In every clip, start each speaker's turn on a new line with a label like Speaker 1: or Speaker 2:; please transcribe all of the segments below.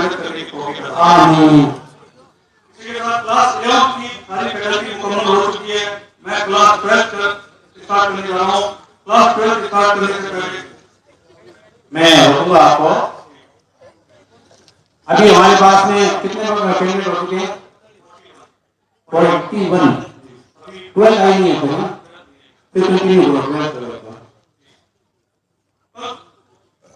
Speaker 1: मेहनत करने की तौफीक अता
Speaker 2: आमीन।
Speaker 1: इसी के साथ क्लास 11 की सारी फैकल्टी मुकम्मल हो चुकी है। मैं क्लास 12 स्टार्ट करने जा रहा हूँ। क्लास 12 स्टार्ट करने से पहले
Speaker 2: मैं रोकूंगा आपको। अभी हमारे पास में कितने लोग कैंडिडेट हो चुके हैं? 41। 12 आई नहीं है फिर कंटिन्यू करो।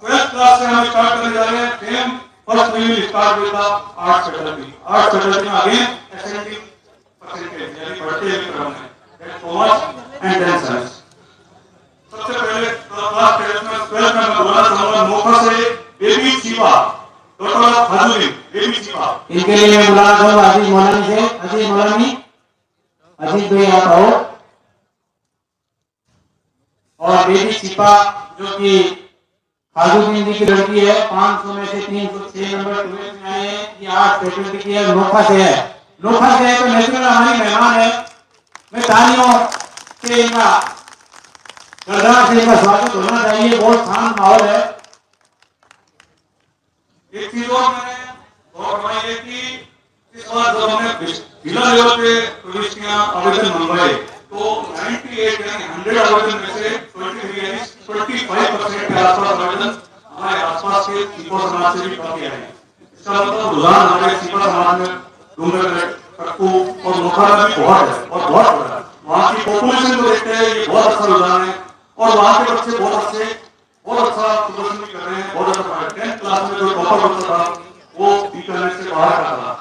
Speaker 1: 12th क्लास से हम स्टार्ट करने जा रहे हैं। Same first we will start with the arts faculty. Arts faculty में अगेन असेंडिंग परसेंटेज यानी बढ़ते हुए क्रम है। That commerce and then science. सबसे पहले क्लास 12 में मैं बुलाना चाहूंगा मोखा से बेबी शिवा, डॉक्टर ऑफ हजूरी, बेबी शिवा।
Speaker 2: इनके लिए मैं बुलाना चाहूंगा अजीज मौलानी से। अजीज मौलानी, अजीज भाई आप आओ। और बेबी शिफा जो कि खाजुद्दीन जी की लड़की है, 500 में से 306 नंबर 12 में आए हैं। ये आर्ट्स फैकल्टी की है, नोखा से है। नोखा से है तो नेचुरल हमारी मेहमान है। मैं तालियों से इनका गड़गड़ाहट से इनका स्वागत होना चाहिए। बहुत शांत माहौल है।
Speaker 1: एक चीज और मैंने गौर फरमाई है कि इस बार जब हमने जिला लेवल पे प्रविष्टियां आवेदन मंगवाए तो 98 यानी 100 आवेदन में से 23 यानी 25% के आसपास आवेदन हमारे आसपास के सीपा समाज से भी काफी आए हैं। इसका मतलब रुझान हमारे सीपा समाज में डूंगरगढ़, कट्टू और मोखाड़ा में बहुत है और बहुत बड़ा है। वहाँ की पॉपुलेशन को देखते हैं ये बहुत अच्छा रुझान है और वहाँ के बच्चे बहुत अच्छा प्रदर्शन भी कर रहे हैं। बहुत अच्छा 10th क्लास में जो टॉपर बच्चा था वो बीकानेर से बाहर का था।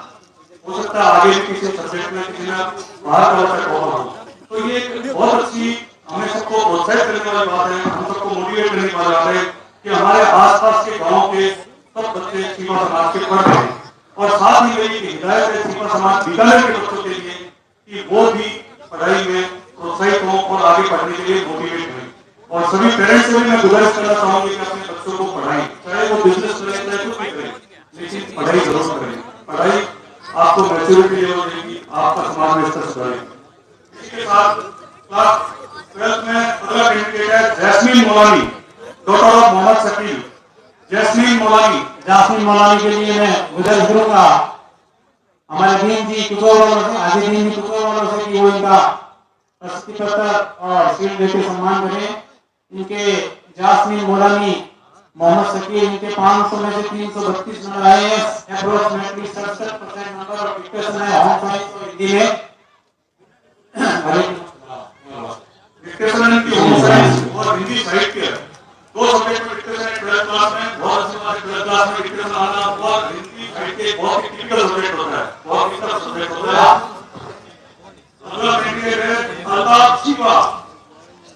Speaker 1: हो सकता है आगे भी किसी सब्जेक्ट में किसी ने बाहर का बच्चा टॉपर हो। तो ये बहुत अच्छी हमें सबको प्रोत्साहित करने वाली बात है। हम सबको मोटिवेट करने वाली बात है कि हमारे आसपास के गाँव के सब बच्चे सीपा समाज के पढ़ रहे हैं और साथ ही मेरी हिदायत है सीपा समाज बीकानेर के बच्चों के लिए कि वो भी पढ़ाई में प्रोत्साहित हों और आगे पढ़ने के लिए मोटिवेट करें। और सभी पेरेंट्स से भी मैं गुजारिश करना चाहूंगी कि अपने बच्चों को पढ़ाएं, चाहे वो बिजनेस करें चाहे कुछ भी करें, लेकिन पढ़ाई जरूर करें। पढ़ाई आपको मैच्योरिटी लेवल देगी, आपका समाज में स्तर सुधारेगी। इसके साथ क्लास 12 में अगला कैंडिडेट है जैस्मीन मौलानी, डॉक्टर ऑफ मोहम्मद शकील। जैस्मीन मौलानी के लिए मैं गुजारिश करूंगा हमारे दीन जी कुतुब वालों से, आगे दीन जी कुतुब वालों से कि वो इनका प्रशस्ति पत्र और शील्ड देकर सम्मान करें। इनके जास्मीन मौलानी मोहम्मद शकील, इनके 500 में से 332 नंबर आए हैं। अप्रोक्सीमेटली 67% नंबर और डिक्टेशन है होम साइंस और हिंदी में। डिक्टेशन इनकी होम साइंस और हिंदी साहित्य दो सब्जेक्ट में डिक्टेशन है 12th क्लास में। बहुत अच्छी बात है 12th क्लास में डिक्टेशन आना और हिंदी साहित्य बहुत ही टिपिकल सब्जेक्ट होता है, बहुत ही टफ सब्जेक्ट होता है। अगला कैंडिडेट है अल्ताफ शिफा,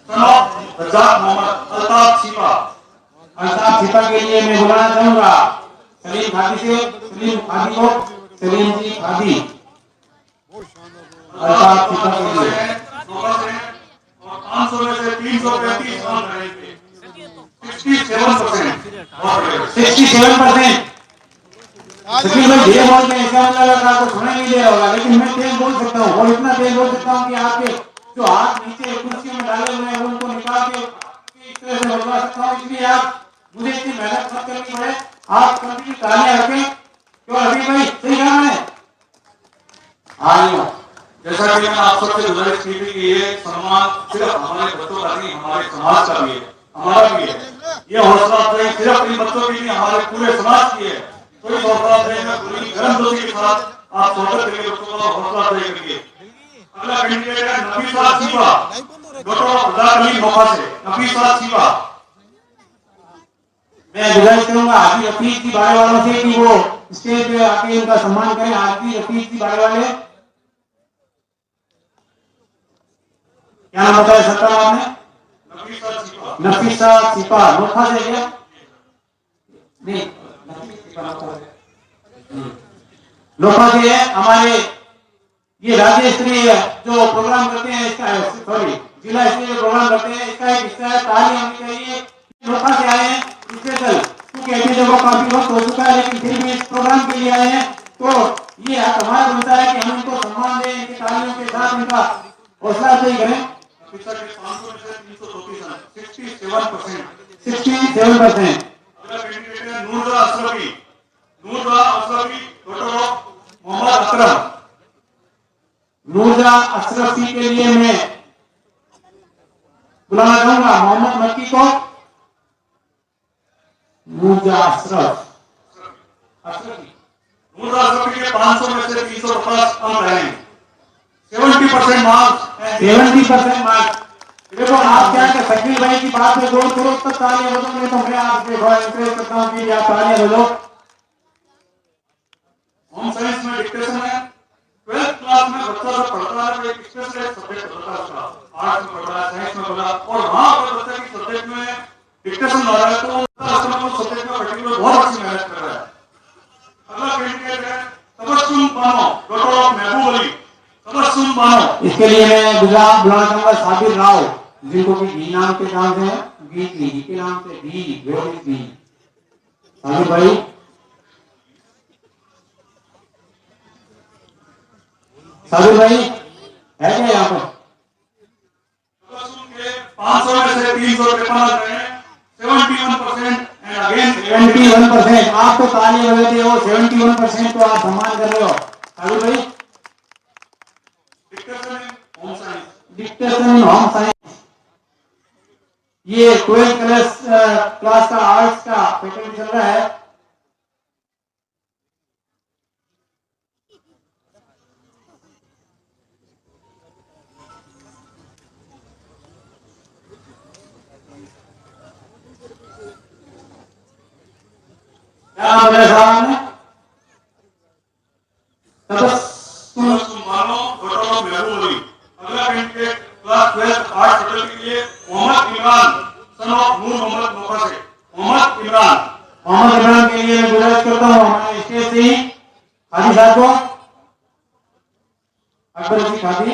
Speaker 1: सन ऑफ रजाक मोहम्मद। अल्ताफ शिफा
Speaker 2: के लिए मैं बुलाना चाहूंगा सलीम खादी से, सलीम खादी को, सलीम जी खादी। अल्ताफ शिफा के लिए
Speaker 1: 500 में से 335 अंक आएंगे। 67%।
Speaker 2: 67%। सचिन भाई धीरे बोलते हैं, इसका मतलब आपको सुनाई नहीं दे रहा होगा, लेकिन मैं तेज बोल सकता हूँ और इतना तेज बोल सकता हूँ कि आपके जो हाथ नीचे कुर्सी में डाले हुए हैं उनको निकाल के इस तरह से बोलवा सकता हूँ। इसलिए आप मुझे इतनी मेहनत मत करनी पड़े, आप कंटिन्यू तालियां रखें। क्यों अभी भाई सही कहा मैंने? हाँ,
Speaker 1: जैसा कि मैंने आप सबसे गुजारिश की थी कि ये सम्मान सिर्फ हमारे बच्चों का नहीं हमारे समाज का भी है, हमारा भी है। ये हौसला अफजाई सिर्फ इन बच्चों की नहीं हमारे पूरे समाज की है। तो इस हौसला अफजाई में पूरी गर्म जोशी के साथ आप स्वागत करिए बच्चों का, हौसला अफजाई करिए। अगला कैंडिडेट है नफीसा शिवा, डॉक्टर रजाक अली मोखा से। नफीसा शिवा,
Speaker 2: मैं गुजारिश करूंगा हाजी रफीक जी बाड़े वालों से कि वो स्टेज पे आके इनका सम्मान करें। हाजी रफीक जी बाड़े वाले, क्या नाम बताया सत्ता आपने? नफीसा शिफा नोखा से क्या? नहीं, नोखा से है। हमारे ये राज्य स्तरीय जो प्रोग्राम करते हैं इसका, सॉरी जिला स्तरीय प्रोग्राम करते हैं इसका एक हिस्सा है। ताली होनी चाहिए। नोखा से आए हैं स्पेशल, क्योंकि अभी जब काफी वक्त हो चुका है लेकिन फिर भी इस प्रोग्राम के लिए आए हैं। तो ये हमारा बनता है कि हम इनको सम्मान दें, इनकी तालियों के साथ इनका हौसला अफजाई करें। 67%।
Speaker 1: Noor Jahan Ashrafi, नूरजा Ashrafi doctor of Mohammad Akram.
Speaker 2: नूरजा अशरफी के लिए मैं बुलाना चाहूंगा मोहम्मद मक्की को। नूरजा अशरफी
Speaker 1: नूरजा अशरफी के 500 में से 350 कम रहे। 70% मार्क्स।
Speaker 2: 70% मार्क्स। देखो आप क्या कर शकील भाई की बात में जोड़ करो तब तालियां बजाओगे, तो मैं आपसे एनकरेज करता हूं कि आप तालियां बजाओ।
Speaker 1: होम साइंस में डिक्टेशन है। 12th क्लास में बच्चा जब पढ़ता है तो एक स्पेशल सब्जेक्ट होता है उसका, आर्ट्स में पढ़ा है, साइंस में पढ़ा, और वहां पर बच्चा की सब्जेक्ट में डिक्टेशन हो रहा है तो उसका सब्जेक्ट में पर्टिकुलर बहुत अच्छी मेहनत कर रहा है। अगला कैंडिडेट है तबस्सुम बानो डॉक्टर ऑफ महबूब अली। तबस्सुम बानो।
Speaker 2: इसके लिए मैं बुलाना चाहूंगा साबिर राव, जिनको कि बी नाम के नाम से बी के नाम से बी साबिर भाई। साबिर भाई है क्या यहाँ पर?
Speaker 1: 500 में से 353 रहे। 71% एंड अगेन
Speaker 2: 71%। आप तो तालियां बजाते हो, 71% तो आप सम्मान कर रहे हो। साबिर भाई डिक्टेशन इन होम साइंस, ये 12th क्लास का आर्ट्स का फैकल्टी चल रहा है। क्या नाम है साहब ने?
Speaker 1: तबस्सुम बानो डॉक्टर ऑफ महबूब अली। अगला candidate class 12th arts faculty के लिए मोहम्मद इमरान सन ऑफ नूर मोहम्मद मोखा से। मोहम्मद इमरान
Speaker 2: के लिए मैं गुजारिश करता हूँ हमारे स्टेज से ही हाजी साहब को, अकबर जी खादी।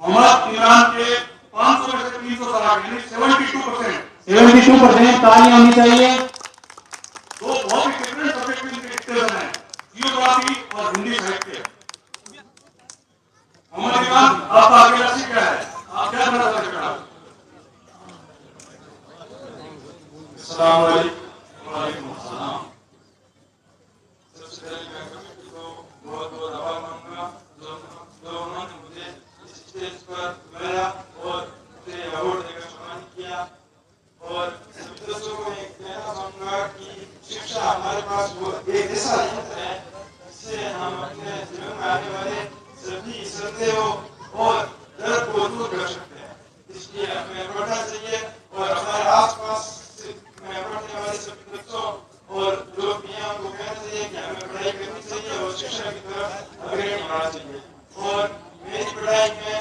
Speaker 1: मोहम्मद इमरान के 500 में से 360 यानी 72%।
Speaker 2: 72% तालियां होनी चाहिए।
Speaker 1: दो बहुत ही डिफरेंट सब्जेक्ट में डिक्टेशन है, जियोग्राफी और हिंदी साहित्य। मोहम्मद इमरान आपका आगे लक्ष्य क्या है, आप क्या करना चाहते हैं? अस्सलाम वालेकुम। सबसे पहले मैं कमिटी को बहुत बहुत आभार मानूंगा जो उन्होंने मुझे इस स्टेज पर बुलाया और मुझे अवार्ड देकर सम्मानित किया। और सभी दोस्तों को मैं कहना चाहूंगा कि शिक्षा हमारे पास वो एक ऐसा यंत्र है जिससे हम अपने जीवन में आने वाले सभी संदेहों और डर को दूर कर सकते हैं। इसलिए हमें पढ़ना चाहिए और हमारे आसपास में पढ़ने वाले सभी बच्चों और लोग भी हैं उनको कहना चाहिए कि हमें पढ़ाई करनी चाहिए और शिक्षा की तरफ अग्रणी होना चाहिए। और मेरी पढ़ाई में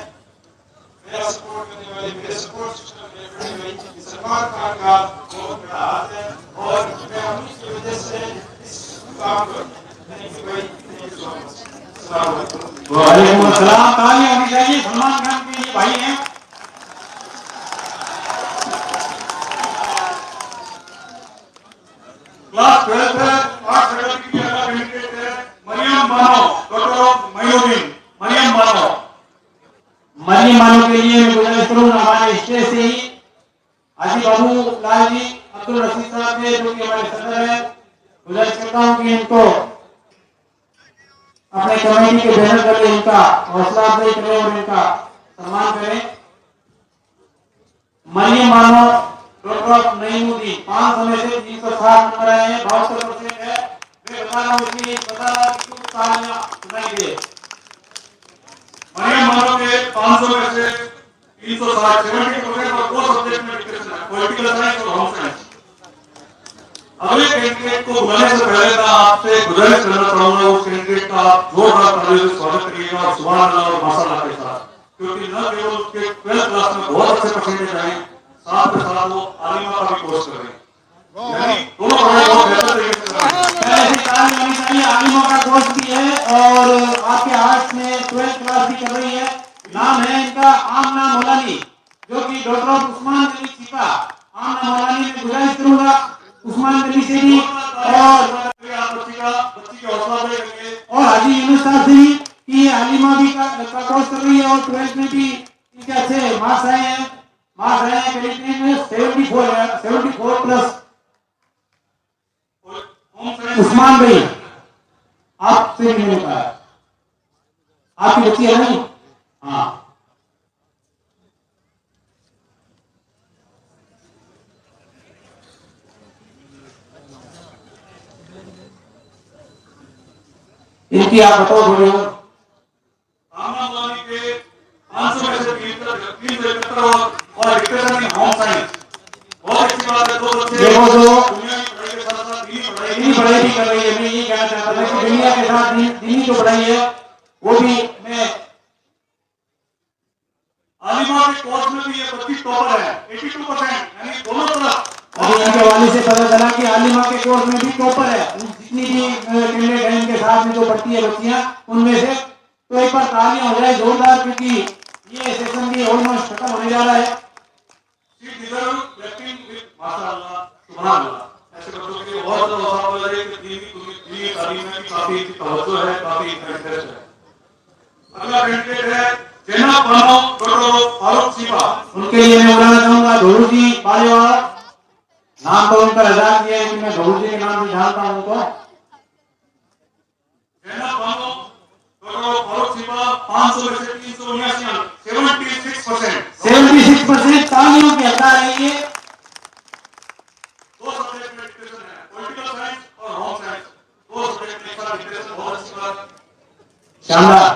Speaker 1: मेरा सपोर्ट करने वाले मेरे सपोर्ट सिस्टम में पढ़ने वाली सलमान खान का बहुत बड़ा हाथ है और मैं उन्हीं की वजह से इस काम को
Speaker 2: वालेकुम अस्सलाम। तालियां होनी चाहिए, सलमान खान के लिए भाई हैं।
Speaker 1: क्लास 12th है, आर्ट्स फैकल्टी की अगला कैंडिडेट है मरियम बानो डॉक्टर ऑफ मयूद्दीन। मरियम
Speaker 2: बानो के लिए मैं गुजारिश करूंगा हमारे स्टेज से ही हाजी बाबू लाल जी अब्दुल रशीद साहब के, जो कि हमारे सदर है, गुजारिश करता हूं कि इनको अपने कमेटी के बैनर करके इनका हौसला अफजाई करें और इनका सम्मान करें। मरियम बानो डॉक्टर ऑफ नईमुद्दीन 500 में से 360 नंबर आए हैं, 72% है। मैं बता रहा हूँ कि क्यों तालियां सुनाई दे।
Speaker 1: मरियम बानो के 500 में से 360 70% और दो सब्जेक्ट में डिक्टेशन है, पॉलिटिकल साइंस और होम साइंस। अगले कैंडिडेट को बुलाने से पहले मैं आपसे गुजारिश करना चाहूंगा उस कैंडिडेट का आप जोरदार तालियों से स्वागत करिएगा और सुभान अल्लाह और माशाअल्लाह के साथ, क्योंकि न केवल उसके 12th क्लास में बहुत अच्छे परसेंटेज आए, साथ में साथ वो आलिमा का भी कोर्स कर रहे हैं, यानी दोनों पढ़ाई बहुत बेहतर तरीके से कर रहे हैं।
Speaker 2: आलिमा का कोर्स भी है और आपके आर्ट्स में 12th क्लास भी कर रही है। नाम है इनका आमना मौलानी, जो कि डॉक्टर ऑफ उस्मान गनी छिपा। आमना मौलानी में गुजारिश करूंगा उस्मान गनी से भी और हाजी यूनुस साहब से भी कि आलिमा भी का कोर्स कर रही है और 12th में भी इनके अच्छे मार्क्स आए हैं। करीब में 74 प्लस। उस्मान भाई, आपसे भी मैंने कहा, आपकी बच्ची है नहीं? हाँ, इनकी आप बताओ थोड़ी और।
Speaker 1: आमनाबादी के 500 में से 371 और डिक्टेशन इन होम साइंस, बहुत अच्छी बात है। दो बच्चे
Speaker 2: देखो जो
Speaker 1: दुनिया की पढ़ाई के साथ साथ
Speaker 2: दीनी पढ़ाई भी कर रही है, मैं ये कहना चाहता था कि दुनिया के साथ दीनी जो पढ़ाई है वो भी मैं,
Speaker 1: आलिमा के कोर्स में भी ये बच्ची टॉपर है, 82%, यानी दोनों तरफ।
Speaker 2: अभी इनके वाले से पता चला कि आलिमा के कोर्स में भी टॉपर है, जितनी भी कैंडिडेट है इनके साथ में जो पढ़ती है बच्चियां उनमें से। तो एक बार तालियां हो जाए जोरदार, क्योंकि ये सेशन भी ऑलमोस्ट खत्म होने जा रहा है।
Speaker 1: शी डिजर्व ब्लेसिंग विद माशाअल्लाह, सुभान अल्लाह। ऐसे बच्चों के लिए बहुत ज़्यादा अवसर हो जाए कि दीनी तालीम में भी काफी तवज्जो है, काफी इंटरेस्ट है। अगला कैंडिडेट है जनाब बानो डॉक्टर फारूक सिपा।
Speaker 2: उनके लिए मैं बुलाना चाहूंगा धोरू जी पालेवाल। नाम तो उनका रजा किया है कि मैं धोरू जी के नाम से जानता हूं उनको।
Speaker 1: जनाब बानो डॉक्टर फारूक सिपा 500 में से 379, 76%।
Speaker 2: 76% तालियों की हकदार है ये।
Speaker 1: दो सब्जेक्ट में डिक्टेशन है, पॉलिटिकल साइंस और होम साइंस, दो सब्जेक्ट में इसका डिक्टेशन बहुत अच्छी बात।
Speaker 2: शानदार।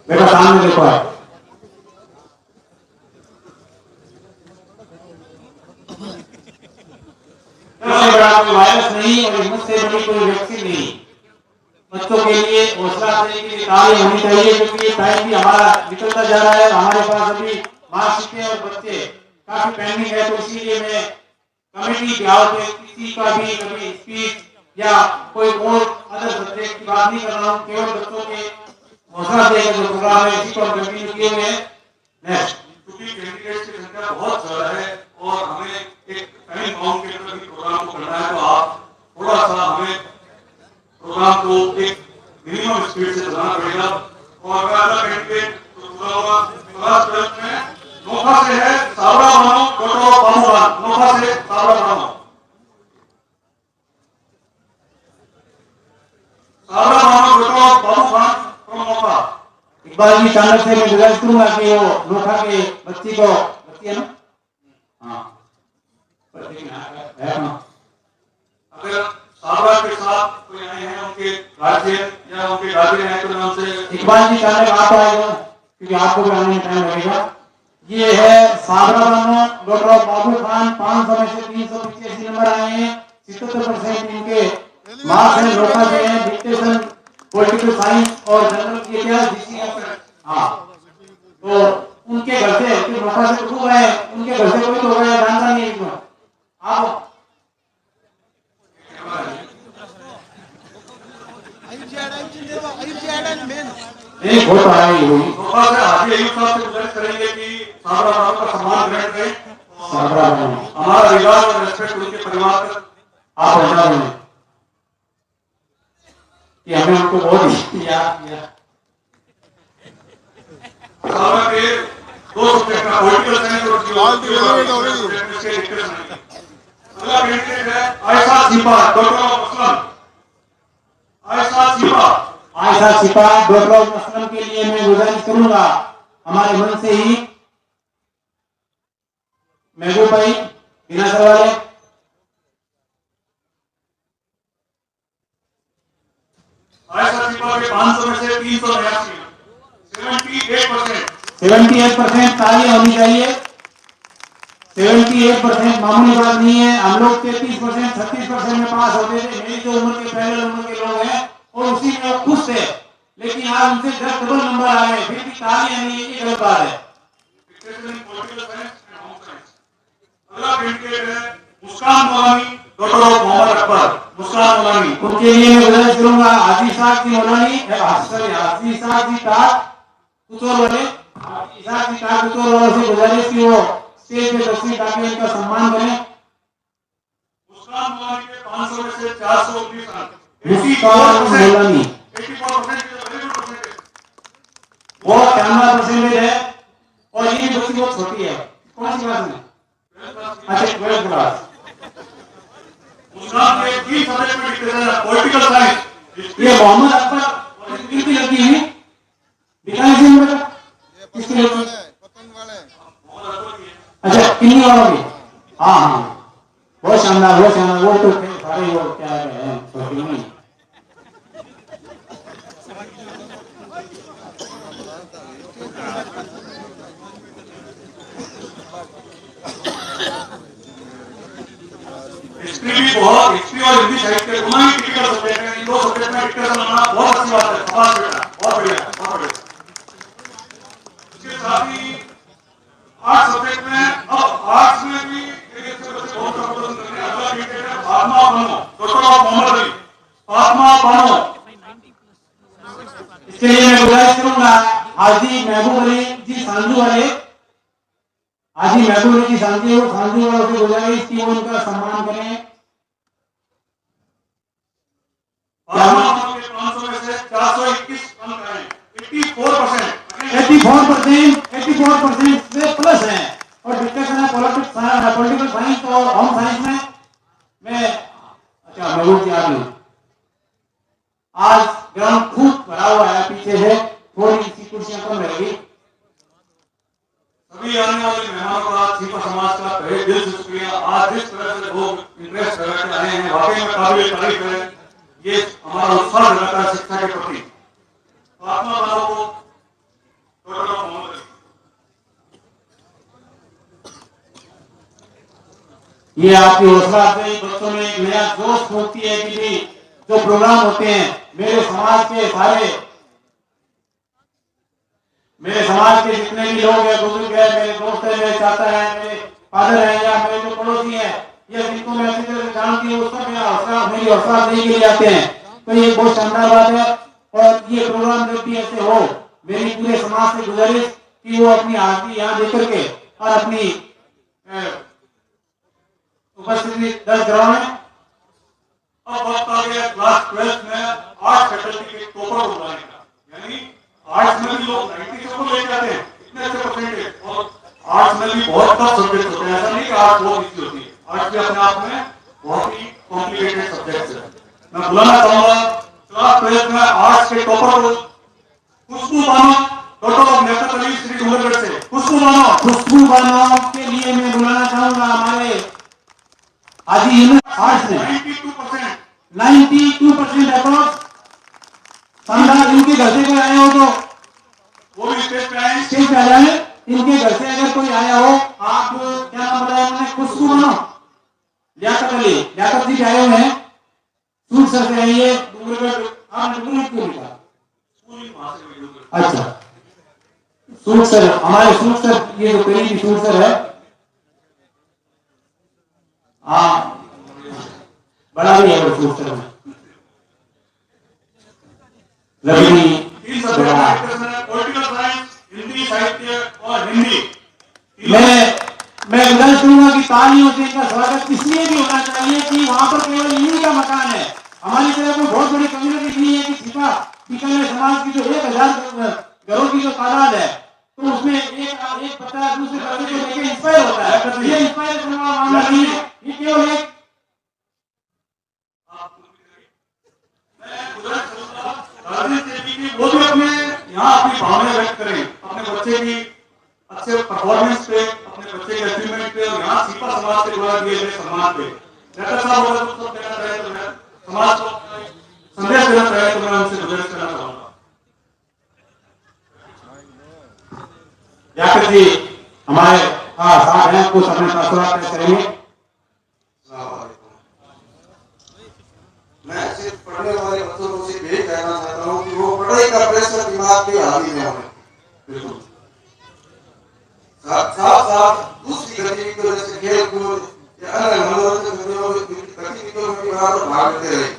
Speaker 2: बेटा सामने देखो आप। इससे बड़ा कोई वायरस नहीं और मुझसे बड़ी कोई वैक्सीन नहीं। बच्चों के लिए हौसला देने के लिए तालीम होनी चाहिए, क्योंकि ये टाइम भी हमारा निकलता जा रहा है। हमारे पास अभी मार्कशीटें और बच्चे काफी पेंडिंग है, तो इसीलिए मैं कमेटी के हाथ में किसी का भी कभी स्पीच या कोई और अदर सब्जेक्ट की बात नहीं कर रहा हूँ, केवल बच्चों के हौसला देकर जो प्रोग्राम है इसी को हम कंटिन्यू किए हुए हैं। नेक्स्ट,
Speaker 1: क्योंकि कैंडिडेट्स की संख्या बहुत ज्यादा है और हमें एक टाइम बाउंड के अंदर भी प्रोग्राम को करना है, तो आप थोड़ा सा हमें प्रोग्राम को एक मिनिमम स्पीड से चलाना पड़ेगा। और अगला कैंडिडेट तो पूरा होगा क्लास 12 में नोखा से है सावरा बानो डॉक्टर बाबूलाल, नोखा से सावरा बानो। Savara Bano doctor Babulal from Nokha.
Speaker 2: इकबाल जी चाणक्य से मैं गुजारिश करूंगा कि वो नोखा के बच्ची को, बच्ची है ना? हाँ,
Speaker 1: अगर सावरा के साथ कोई आए हैं उनके गार्जियन या उनके गार्जियन हैं तो मैं उनसे
Speaker 2: इकबाल जी चाणक्य आप आएगा, क्योंकि आपको भी आने में टाइम लगेगा। ये है सावरा बानो डॉक्टर बाबू खान, 500 में से 385 नंबर आए हैं, 77% इनके मार्क्स हैं। नोखा से हैं, डिक्टेशन, पॉलिटिकल साइंस और जनरल की क्या हाँ, तो उनके घर से नोखा से तो गए, उनके घर से कोई तो गया जानता नहीं है। आप एक फोटो आई हुई
Speaker 1: नोखा से हाजी अयूब साहब से गुजारिश करेंगे कि सावरा बानो का सम्मान ग्रहण करें।
Speaker 2: सावरा बानो,
Speaker 1: हमारा रिगार्ड और रेस्पेक्ट उनके परिवार का।
Speaker 2: आप बता दें कि हमने उनको बहुत याद किया।
Speaker 1: सावरा के दो सब्जेक्ट में पॉलिटिकल साइंस और जियोलॉजी। अगला कैंडिडेट है Ayesha Sipa daughter of Aslam. Ayesha Sipa,
Speaker 2: Ayesha Sipa daughter of Aslam के लिए मैं गुजारिश करूंगा हमारे मन से ही महबूब भाई बिना सवाल।
Speaker 1: आयशा सिपा के 500 में से 389, 78%।
Speaker 2: 78% तालियां होनी चाहिए। 78% मामूली बात नहीं है। हम लोग 33%, 36% में पास होते थे, मेरी जो उम्र के पहले उम्र के लोग हैं और उसी में वो खुश थे, लेकिन आज उनसे 10 डबल नंबर आ गए, फिर भी तालियां नहीं है, ये गलत बात है।
Speaker 1: अगला कैंडिडेट है मुस्कान मौलानी डॉक्टर मोहम्मद अकबर। मुस्कान मौलानी,
Speaker 2: उनके लिए मैं गुजारिश करूंगा हाजी साहब की मौलानी, हाजी साहब की कुतोर वाले, हाजी साहब की कुतोर वालों से गुजारिश की वो स्टेज पे तस्वीर ताकि इनका सम्मान करें।
Speaker 1: मुस्कान मौलानी के 500 में से 419 अंक,
Speaker 2: मुस्कान मौलानी
Speaker 1: 84%
Speaker 2: बहुत शानदार परसेंटेज है। और ये बच्ची बहुत छोटी है, कौन सी क्लास में? अच्छा 12th क्लास।
Speaker 1: उसका के 3 सब्जेक्ट में डिक्टेशन है, पॉलिटिकल साइंस।
Speaker 2: ये मोहम्मद अकबर किसकी लड़की है? दिखाई सी मेरे को किसकी लड़की? अच्छा किन्नी वालों की? हाँ हाँ बहुत शानदार, बहुत शानदार। वो तो सारे वो क्या है छोटी नहीं।
Speaker 1: हिस्ट्री भी बहुत, हिस्ट्री और हिंदी साहित्य दोनों ही क्रिटिकल सब्जेक्ट है। इन दो सब्जेक्ट में डिक्टेशन लाना बहुत अच्छी बात है। शाबाश बेटा, बहुत बढ़िया, बहुत बढ़िया। इसके साथ ही आर्ट्स सब्जेक्ट में, अब आर्ट्स में भी बच्चे बहुत कंपटीशन कर रहे हैं। अगला क्रिकेट है फातिमा बानो, डॉक्टर ऑफ मोहम्मद अली, फातिमा बानो।
Speaker 2: इसके लिए मैं गुजारिश करूंगा हाजी महबूब अली जी सांझू वाले, हाजी महबूब अली जी सांझू वालों से गुजारिश की वो उनका सम्मान करें।
Speaker 1: फातिमा बानो के 500 में से 421 अंक आए, 84%।
Speaker 2: 84% से प्लस है। और डिस्कशन है पॉलिटिकल साइंस और होम साइंस में मैं अच्छा महबूब जी आ गए। आज ग्राउंड खूब भरा हुआ है, पीछे से थोड़ी सी कुर्सियां कम रहेगी।
Speaker 1: सभी आने वाले मेहमानों का, छिपा समाज का तहे दिल से शुक्रिया। आज जिस तरह से लोग इंटरेस्ट करके आए हैं, वाकई में काबिल तारीफ है। ये हमारा उत्साह जगाता है शिक्षा के प्रति। फातिमा बानो को डॉक्टर ऑफ मोहम्मद अली।
Speaker 2: ये आपकी हौसला अफजाई बच्चों में एक नया जोश फूंकती है कि भी जो प्रोग्राम होते हैं मेरे समाज के जितने भी लोग हैं, बुजुर्ग है, मेरे दोस्त है, मेरे चाचा है, मेरे फादर है या मेरे जो पड़ोसी है या जिनको मैं अच्छी तरह से जानती हूँ, सब मेरी हौसला अफजाई के लिए आते हैं। तो ये बहुत शानदार बात है। और ये प्रोग्राम जब भी ऐसे हो, मेरी पूरे समाज से गुजारिश कि वो अपनी हाजिरी यहाँ देकर के और अपनी उपस्थिति दर्ज कराएं।
Speaker 1: अब वक्त आ गया क्लास 12 में आर्ट्स फैकल्टी के टॉपर को बुलाने का। यानी आर्ट्स में भी लोग 90 से ऊपर लेके आते हैं, इतने अच्छे परसेंटेज। और आर्ट्स में भी बहुत टफ सब्जेक्ट होते हैं, ऐसा नहीं कि आर्ट्स बहुत इजी होती है। आर्ट्स भी अपने आप में बहुत ही कॉम्प्लिकेटेड सब्जेक्ट है। मैं बुलाना चाहूंगा क्लास 12 में आर्ट्स के टॉपर को खुशबू बानो, डॉक्टर ऑफ लियाकत अली, श्री डूंगरगढ़ से। खुशबू बानो
Speaker 2: के लिए मैं बुलाना चाहूंगा हमारे हाजी यूनुस आर्ट्स में 92% अप्रॉक्स शानदार। इनके घर से कोई आया हो तो
Speaker 1: वो भी स्टेज पे आए।
Speaker 2: स्टेज पे आ जाए। इनके घर से अगर कोई आया हो, आप क्या नाम बताया उन्होंने? खुशबू बानो, लियाकत अली, लियाकत जी आए हुए हैं, सूट सर से आइए डूंगरगढ़। आपने डूंगरगढ़ क्यों लिखा? अच्छा सूट सर, हमारे सूट सर, ये जो करीबी सूट सर है, हाँ बड़ा भी है वो सूट सर में रवि।
Speaker 1: पॉलिटिकल साइंस, हिंदी साहित्य और हिंदी।
Speaker 2: मैं गुजारिश करूंगा कि तालियों से इनका स्वागत इसलिए भी होना चाहिए कि वहां पर केवल इन्हीं का मकान है। हमारी तरह कोई बहुत बड़ी कम्युनिटी नहीं है कि छिपा बीकानेर समाज की जो 1000 घरों की जो तादाद है, तो उसमें एक बच्चा दूसरे बच्चे को लेकर इंस्पायर होता है। ये इंस्पायर करने वाला मामला नहीं है, ये केवल एक
Speaker 1: वो भी अपने यहाँ अपनी भावना व्यक्त करें, अपने बच्चे की अच्छे परफॉर्मेंस पे, अपने बच्चे के अचीवमेंट पे और यहाँ छिपा समाज के द्वारा दिए गए सम्मान पे। डॉक्टर साहब अगर कुछ कहना चाहे तो मैं समाज को संदेश देना चाहे तो मैं उनसे गुजारिश करना चाहूंगा।
Speaker 2: याकत जी हमारे साथ हैं, कुछ अपने तासुरात पेश करेंगे।
Speaker 3: मैं सिर्फ पढ़ने वाले बच्चों को सिर्फ यही कहना चाहता हूँ कि वो पढ़ाई का प्रेशर दिमाग पे हावी न होने। बिल्कुल साथ दूसरी गतिविधियों जैसे खेल कूद या अन्य मनोरंजन गतिविधियों में भी बराबर भाग लेते रहे।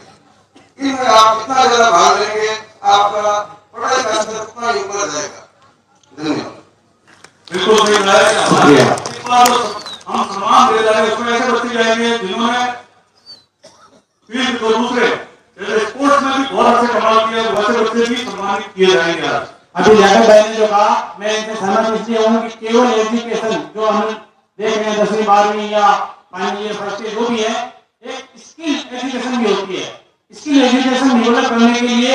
Speaker 3: इनमें आप जितना ज्यादा भाग लेंगे आपका पढ़ाई का स्तर उतना ही ऊपर जाएगा। धन्यवाद।
Speaker 1: बिल्कुल सही है। हम सम्मान दे रहे हैं, उसमें ऐसे बच्चे जाएंगे जिन्होंने फील्ड को दूसरे स्पोर्ट्स में भी बहुत अच्छे कमाल किया, वैसे बच्चे भी सम्मानित किए जाएंगे आज।
Speaker 2: अभी लियाकत भाई ने जो कहा, मैं इनसे सहमत इसलिए हूँ कि केवल एजुकेशन जो हम देख रहे हैं 10वीं 12वीं या फाइनल ईयर फर्स्ट ईयर जो भी है, एक स्किल एजुकेशन भी होती है। स्किल एजुकेशन डेवलप करने के लिए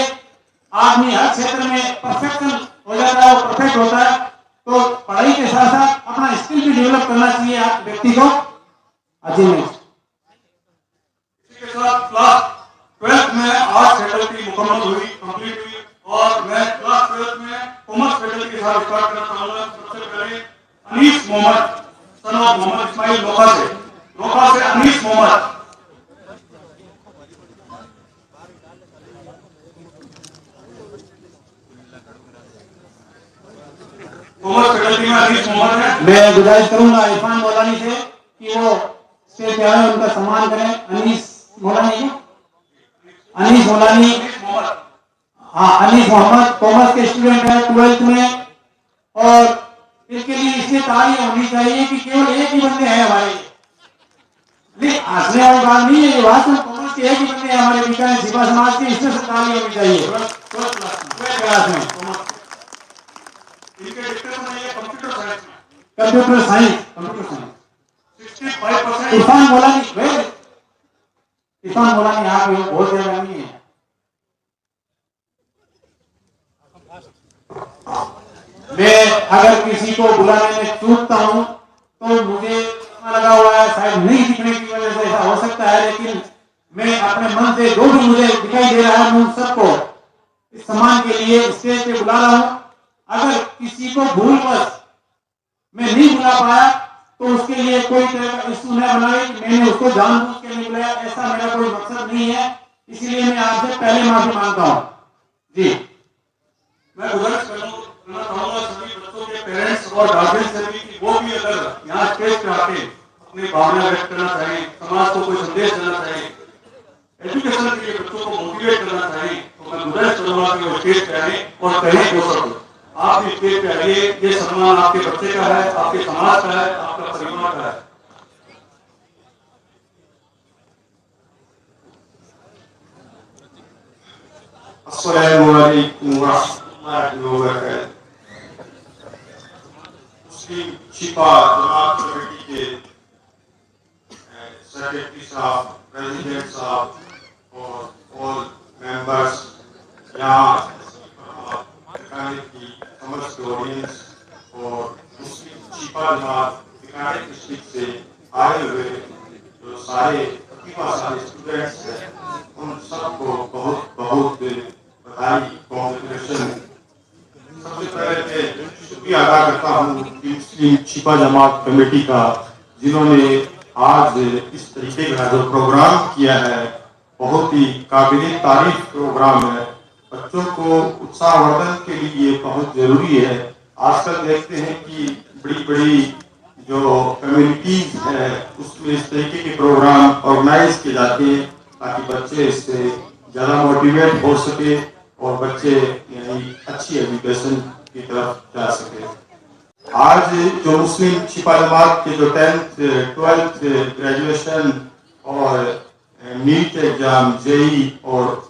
Speaker 2: आदमी हर क्षेत्र में परफेक्शन हो जाता है, परफेक्ट होता है। तो पढ़ाई के साथ साथ अपना स्किल भी डेवलप करना चाहिए आप व्यक्ति को। अजी नेक्स्ट।
Speaker 1: इसी के साथ क्लास 12th में आर्ट्स फैकल्टी मुकम्मल हुई, कंप्लीट हुई, और मैं क्लास 12th में कॉमर्स फैकल्टी के साथ स्टार्ट करना चाहूंगा। सबसे पहले अनीस मोहम्मद, सन ऑफ मोहम्मद इस्माइल लोखा से अनीस मोहम्मद। कॉमर्स फैकल्टी में अनीस मोहम्मद है।
Speaker 2: मैं गुजारिश करूंगा इरफान मौलानी से कि वो स्टेज पे आए, उनका सम्मान करें। अनीस मौलानी, अनीस मौलानी, हाँ अनीस मोहम्मद कॉमर्स के स्टूडेंट है 12th में, और इसके लिए इसलिए तारीफ होनी चाहिए कि केवल एक ही बंदे हैं हमारे। नहीं हंसने वाली बात नहीं है, ये वास्तव में कॉमर्स के एक ही बंदे हैं हमारे बीकानेर छिपा समाज के, इसमें से तारीफ होनी चाहिए। क्लास में
Speaker 1: इनके डिस्कशन में ये कंप्यूटर साइंस में,
Speaker 2: कंप्यूटर साइंस
Speaker 1: 65%
Speaker 2: इरफान मौलानी, इरफान मौलानी आप बहुत ज्यादा नहीं है। मैं अगर किसी को बुलाने में चूकता हूं तो मुझे लगा हुआ है शायद नहीं दिखने की वजह से ऐसा हो सकता है, लेकिन मैं अपने मन से जो भी मुझे दिखाई दे रहा है मैं उन सबको इस सम्मान के लिए स्टेज पे बुला रहा हूं। अगर किसी को भूलवश मैं नहीं बुला पाया तो उसके लिए कोई तरह का इशू न बनाए कि मैंने उसको जानबूझ के नहीं बुलाया, ऐसा मेरा कोई मकसद नहीं है। इसलिए मैं आपसे पहले माफी मांगता हूँ जी।
Speaker 1: मैं गुजारिश करना चाहूंगा सभी बच्चों के पेरेंट्स और गार्जियन से भी कि वो भी अगर यहाँ स्टेज पे आके अपनी भावना व्यक्त करना चाहें, समाज को कोई संदेश देना चाहें, एजुकेशन के लिए बच्चों को मोटिवेट करना चाहें, तो मैं गुजारिश करूंगा कि वो स्टेज पे आए और कहें वो सब। आप भी स्टेज पे आइए, ये सम्मान आपके बच्चे का है, आपके समाज का है, आपका परिवार का है।
Speaker 3: अस्सलामु अलैकुम व रहमतुल्लाहि व बरकातहू। मुस्लिम छिपा जमात कमेटी के सेक्रेटरी साहब, प्रेसिडेंट साहब और ऑल मेंबर्स, यहाँ की समस्त ऑडियंस और मुस्लिम छिपा जमात बीकानेर डिस्ट्रिक्ट से आए हुए जो सारे प्रतिभाशाली स्टूडेंट्स हैं, उन सबको बहुत बहुत बधाई, कॉन्ग्रेचुलेशन। सबसे पहले मैं शुक्रिया अदा करता हूँ मुस्लिम छिपा जमात कमेटी का, जिन्होंने आज इस तरीके का जो प्रोग्राम किया है, बहुत ही काबिल तारीफ प्रोग्राम है। बच्चों को उत्साहवर्धन के लिए बहुत जरूरी है। आजकल देखते हैं कि बड़ी बड़ी जो कम्युनिटीज है उसमें इस तरीके के प्रोग्राम ऑर्गेनाइज किए जाते हैं ताकि बच्चे इससे ज़्यादा मोटिवेट हो सके और बच्चे यानी अच्छी एजुकेशन की तरफ जा सके। आज जो मुस्लिम छिपा जमात के जो 10th 12th ग्रेजुएशन और नीट एग्जाम, जेई और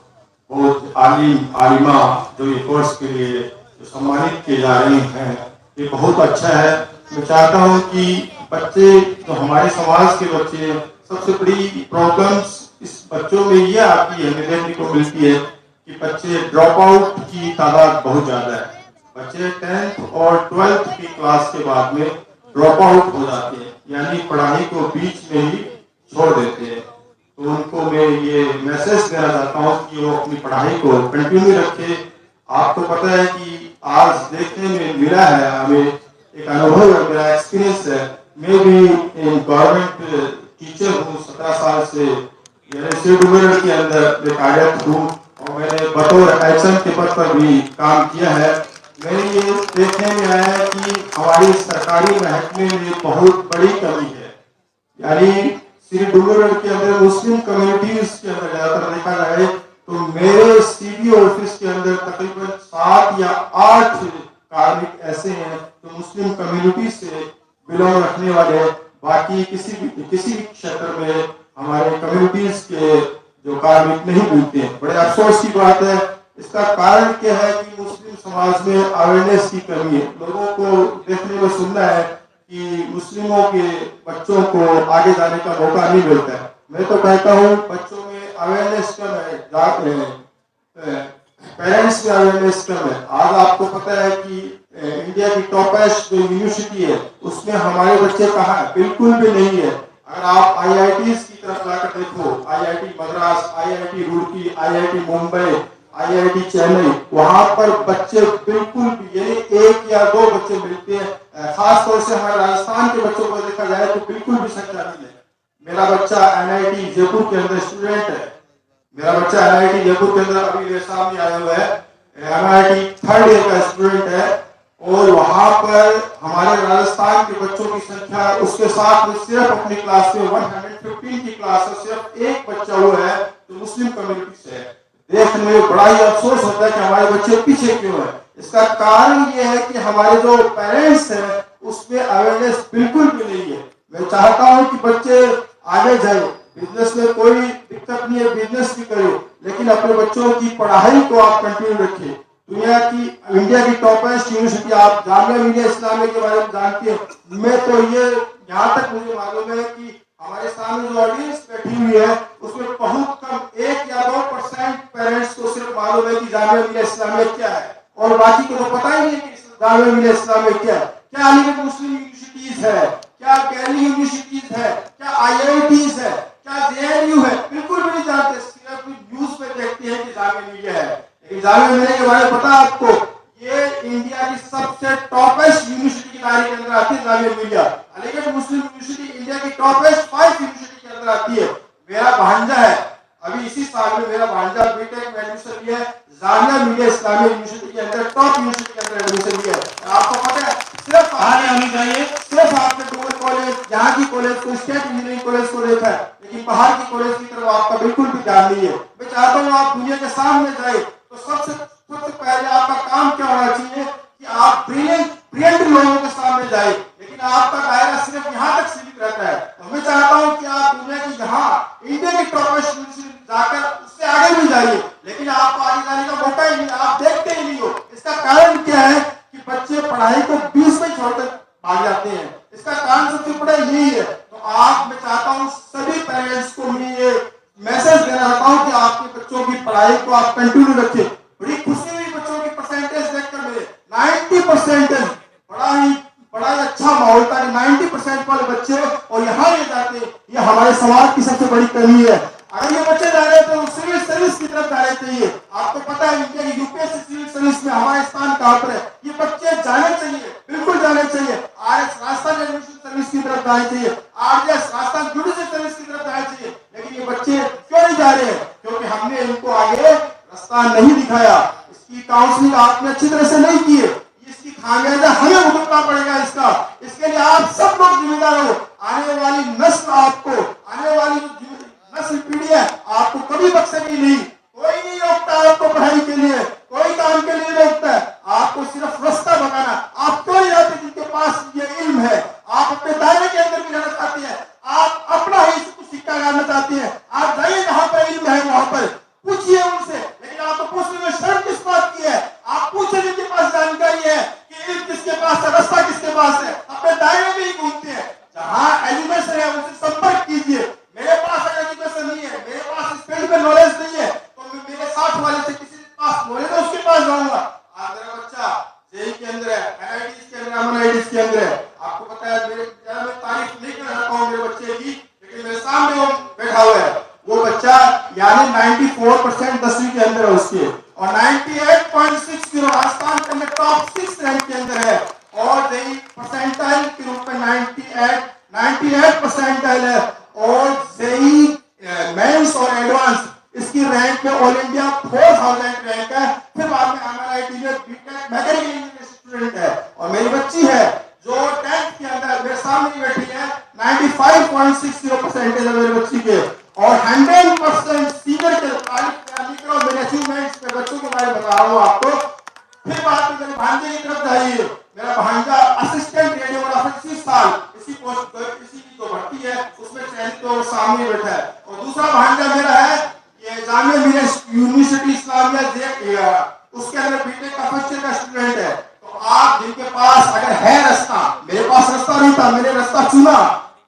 Speaker 3: बहुत आलिमा जो ये कोर्स के लिए जो सम्मानित किए जा रहे हैं, ये बहुत अच्छा है। मैं चाहता हूँ कि बच्चे जो हमारे समाज के बच्चे, सबसे बड़ी प्रॉब्लम्स इस बच्चों में ये आती है, हमें देखने को मिलती है कि बच्चे ड्रॉप आउट की तादाद बहुत ज़्यादा है। बच्चे 10th और 12th की क्लास के बाद में ड्रॉप आउट हो जाते हैं, यानी पढ़ाई को बीच में ही छोड़ देते हैं। तो उनको मैं ये मैसेज देना चाहता हूँ कि वो अपनी पढ़ाई को कंटिन्यू रखे। आपको पता है कि आज देखने में मिला है, हमें एक अनुभव है, मेरा एक्सपीरियंस है। मैं भी गवर्नमेंट टीचर हूँ, 17 साल से यानी के अंदर मैं कार्यरत हूँ और मैंने बतौर एक्शन के पद पर भी काम किया है। मैंने ये देखने में आया है कि हमारी सरकारी महकमे में बहुत बड़ी कमी है, यानी श्री डूंगरगढ़ के अंदर मुस्लिम कम्युनिटीज के अंदर ज्यादातर देखा जाए तो मेरे सीडी ऑफिस के अंदर तकरीबन 7 या 8 कार्मिक ऐसे हैं जो मुस्लिम कम्युनिटी से बिलोंग रखने वाले हैं। बाकी किसी भी क्षेत्र में हमारे कम्युनिटीज के जो कार्मिक नहीं मिलते हैं। बड़े अफसोस की बात है। इसका कारण क्या है कि मुस्लिम समाज में अवेयरनेस की कमी है। लोगों को देखने में सुनना है
Speaker 4: कि मुस्लिमों के बच्चों को आगे जाने का मौका नहीं मिलता है। मैं तो कहता हूँ बच्चों में अवेयरनेस कम है, पेरेंट्स में अवेयरनेस कम है। आज आपको पता है कि इंडिया की टॉपेस्ट जो यूनिवर्सिटी है उसमें हमारे बच्चे कहाँ है, बिल्कुल भी नहीं है। अगर आप आईआईटीज की तरफ जाकर देखो, IIT Madras, IIT Roorkee, IIT Mumbai, IIT Chennai, वहां पर बच्चे बिल्कुल भी यानी 1 या 2 बच्चे मिलते हैं। खास तौर से हमारे राजस्थान के बच्चों को देखा जाए तो बिल्कुल भी संख्या नहीं है। मेरा बच्चा एनआईटी जयपुर के अंदर स्टूडेंट है। मेरा बच्चा एनआईटी जयपुर के अंदर अभी मेरे सामने आया हुआ है, एनआईटी 3rd ईयर का स्टूडेंट है। और वहां पर हमारे राजस्थान के बच्चों की संख्या, उसके साथ में सिर्फ अपनी क्लास में 115 की क्लास में सिर्फ 1 बच्चा हुआ है जो मुस्लिम कम्युनिटी से है। देखने में बड़ा ही अफसोस होता है कि हमारे बच्चे पीछे क्यों है। इसका कारण ये है कि हमारे जो पेरेंट्स हैं उसमें अवेयरनेस बिल्कुल भी नहीं है। मैं चाहता हूं कि बच्चे आगे जाए, बिजनेस में कोई दिक्कत नहीं है, बिजनेस भी करो, लेकिन अपने बच्चों की पढ़ाई को आप कंटिन्यू रखिए। इंडिया की टॉपेस्ट यूनिवर्सिटी आप जामिया मिलिया इस्लामिया के बारे में जानते हैं। मैं तो ये यहाँ तक मुझे मालूम है कि हमारे सामने जो ऑडियंस बैठी हुई है उसमें बहुत कम 1 या 2% पेरेंट्स को सिर्फ मालूम है कि जामिया मिलिया इस्लामिया क्या है, और बाकी को तो पता ही नहीं कि जामिया मिलिया इस्लामिया क्या है। क्या अलीगढ़ मुस्लिम यूनिवर्सिटीज है, क्या दिल्ली यूनिवर्सिटीज है, क्या आईआईटीज है, क्या जेएनयू है, बिल्कुल भी नहीं जानते। सिर्फ न्यूज पे देखते हैं कि जामिया मिलिया है, लेकिन जामिया मिलिया के बारे में पता आपको, ये इंडिया की सबसे टॉपेस्ट यूनिवर्सिटी की लाइन के अंदर आती है जामिया मिलिया। अलीगढ़ मुस्लिम यूनिवर्सिटी इंडिया की टॉपेस्ट 5 यूनिवर्सिटी के अंदर आती है। मेरा भांजा है, अभी इसी साल में मेरा भांजा बीटेक में एडमिशन लिया है, जामिया मिलिया इस्लामिया यूनिवर्सिटी के अंदर, टॉप यूनिवर्सिटी के अंदर एडमिशन लिया है। आपको पता है सिर्फ
Speaker 2: आगे होनी चाहिए।
Speaker 4: सिर्फ आपने डुमर कॉलेज, यहाँ की कॉलेज को, स्टेट इंजीनियरिंग कॉलेज को देखा है, लेकिन बाहर की कॉलेज की तरफ आपका बिल्कुल भी ध्यान नहीं है। मैं चाहता हूँ आप दुनिया के सामने जाए तो सबसे पहले आपका काम क्या होना चाहिए कि आप ब्रिलियंट लोगों के सामने जाए, लेकिन आपका दायरा सिर्फ यहाँ तक सीमित रहता है। तो मैं चाहता हूँ कि आप दुनिया की यहाँ इंडिया की टॉपेस्ट यूनिवर्सिटी जाकर उससे आगे भी जाइए, लेकिन आपको आगे जाने का मौका ही नहीं, आप देखते ही नहीं हो। इसका कारण क्या है कि बच्चे पढ़ाई को 20 में छोड़कर भाग जाते हैं। इसका कारण सबसे बड़ा यही है। तो आप, मैं चाहता हूँ सभी पेरेंट्स को मैं ये मैसेज देना चाहता हूँ कि आपके बच्चों की पढ़ाई को आप कंटिन्यू रखें। बड़ी खुशी हुई बच्चों की परसेंटेज देखकर मेरे 90%, बड़ा ही अच्छा माहौल था कि 90% वाले बच्चे और यहाँ ले जाते। ये हमारे समाज की सबसे बड़ी कमी है। अगर ये बच्चे जा रहे हैं तो सिविल सर्विस की तरफ जाने चाहिए। आपको पता है इंडिया की यूपीएससी सिविल सर्विस में हमारे स्थान कहाँ पर है। ये बच्चे जाने चाहिए, बिल्कुल जाने चाहिए। आरएस राजस्थान एडमिनिस्ट्रेटिव सर्विस की तरफ जाने चाहिए, आरजेएस राजस्थान जुडिशियल सर्विस की तरफ जाने चाहिए। लेकिन ये बच्चे क्यों नहीं जा रहे हैं? क्योंकि हमने इनको आगे रास्ता नहीं दिखाया, इसकी काउंसलिंग आपने अच्छी तरह से नहीं की है। इसकी खामियाजा हमें भुगतना पड़ेगा। इसके लिए आप सब लोग जिम्मेदार हो। आने वाली नस्ल आपको, आने वाली नस्ल पीढ़ी है आपको कभी बख्शेगी नहीं। कोई नहीं रोकता आपको पढ़ाई के लिए, कोई काम के लिए रोकता है, आपको सिर्फ रास्ता बताना। आप क्यों नहीं आते जिनके पास ये इल्म है? आप अपने दायरे के अंदर भी रहना चाहते हैं, आप अपना ही सिक्का लगाना चाहते हैं। आप जाइए जहां पर इल्म है, वहां पर पूछिए उनसे, लेकिन आपको पूछने में शर्म किस बात की है? आप पूछे जिनके पास जानकारी है कि इल्म किसके पास है, रास्ता किसके पास है, अपने दायरे में ही घूमते हैं। जहां एजुकेशन है उनसे संपर्क कीजिए। मेरे पास एजुकेशन नहीं है, मेरे पास इस फील्ड में नॉलेज नहीं है, तो मैं मेरे साथ वाले से किसी के पास नॉलेज है उसके पास जाऊंगा। आज मेरा बच्चा जेई के अंदर है, एनआईटी के अंदर, एमआईटी के अंदर है। आपको पता है मैं तारीफ नहीं कर रहा हूँ मेरे बच्चे की, लेकिन मेरे सामने वो बैठा हुआ है। वो बच्चा यानी 94% 10वीं के अंदर है उसके, और 98.60 राजस्थान के अंदर टॉप 6 रैंक के अंदर है, और जेई परसेंटाइल के रूप में 98 परसेंटाइल है, और जेई मेंस और एडवांस इसकी रैंक में ऑल इंडिया 4000 रैंक है। फिर बाद में एमआईटी में बीटेक मैकेनिकल इंजीनियरिंग स्टूडेंट है। और मेरी बच्ची है जो 10th के अंदर मेरे सामने बैठी है, 95.60 परसेंटेज है मेरी बच्ची के, और 100% सीनियर के मेरे अचीवमेंट्स पे बच्चों के बारे में बता रहा हूँ आपको। फिर बात मेरे भांजे की तरफ जाइए। मेरा भांजा असिस्टेंट रेडियोग्राफर इसी साल इसी की जो भर्ती है उसमें चयनित तो सामने बैठा है। और दूसरा भांजा मेरा है ये जामिया मिलिया यूनिवर्सिटी इस्लामिया, उसके अंदर बीटेक का फर्स्ट ईयर का स्टूडेंट है। तो आप जिनके पास अगर है रास्ता, मेरे पास रास्ता नहीं था, मैंने रास्ता चुना,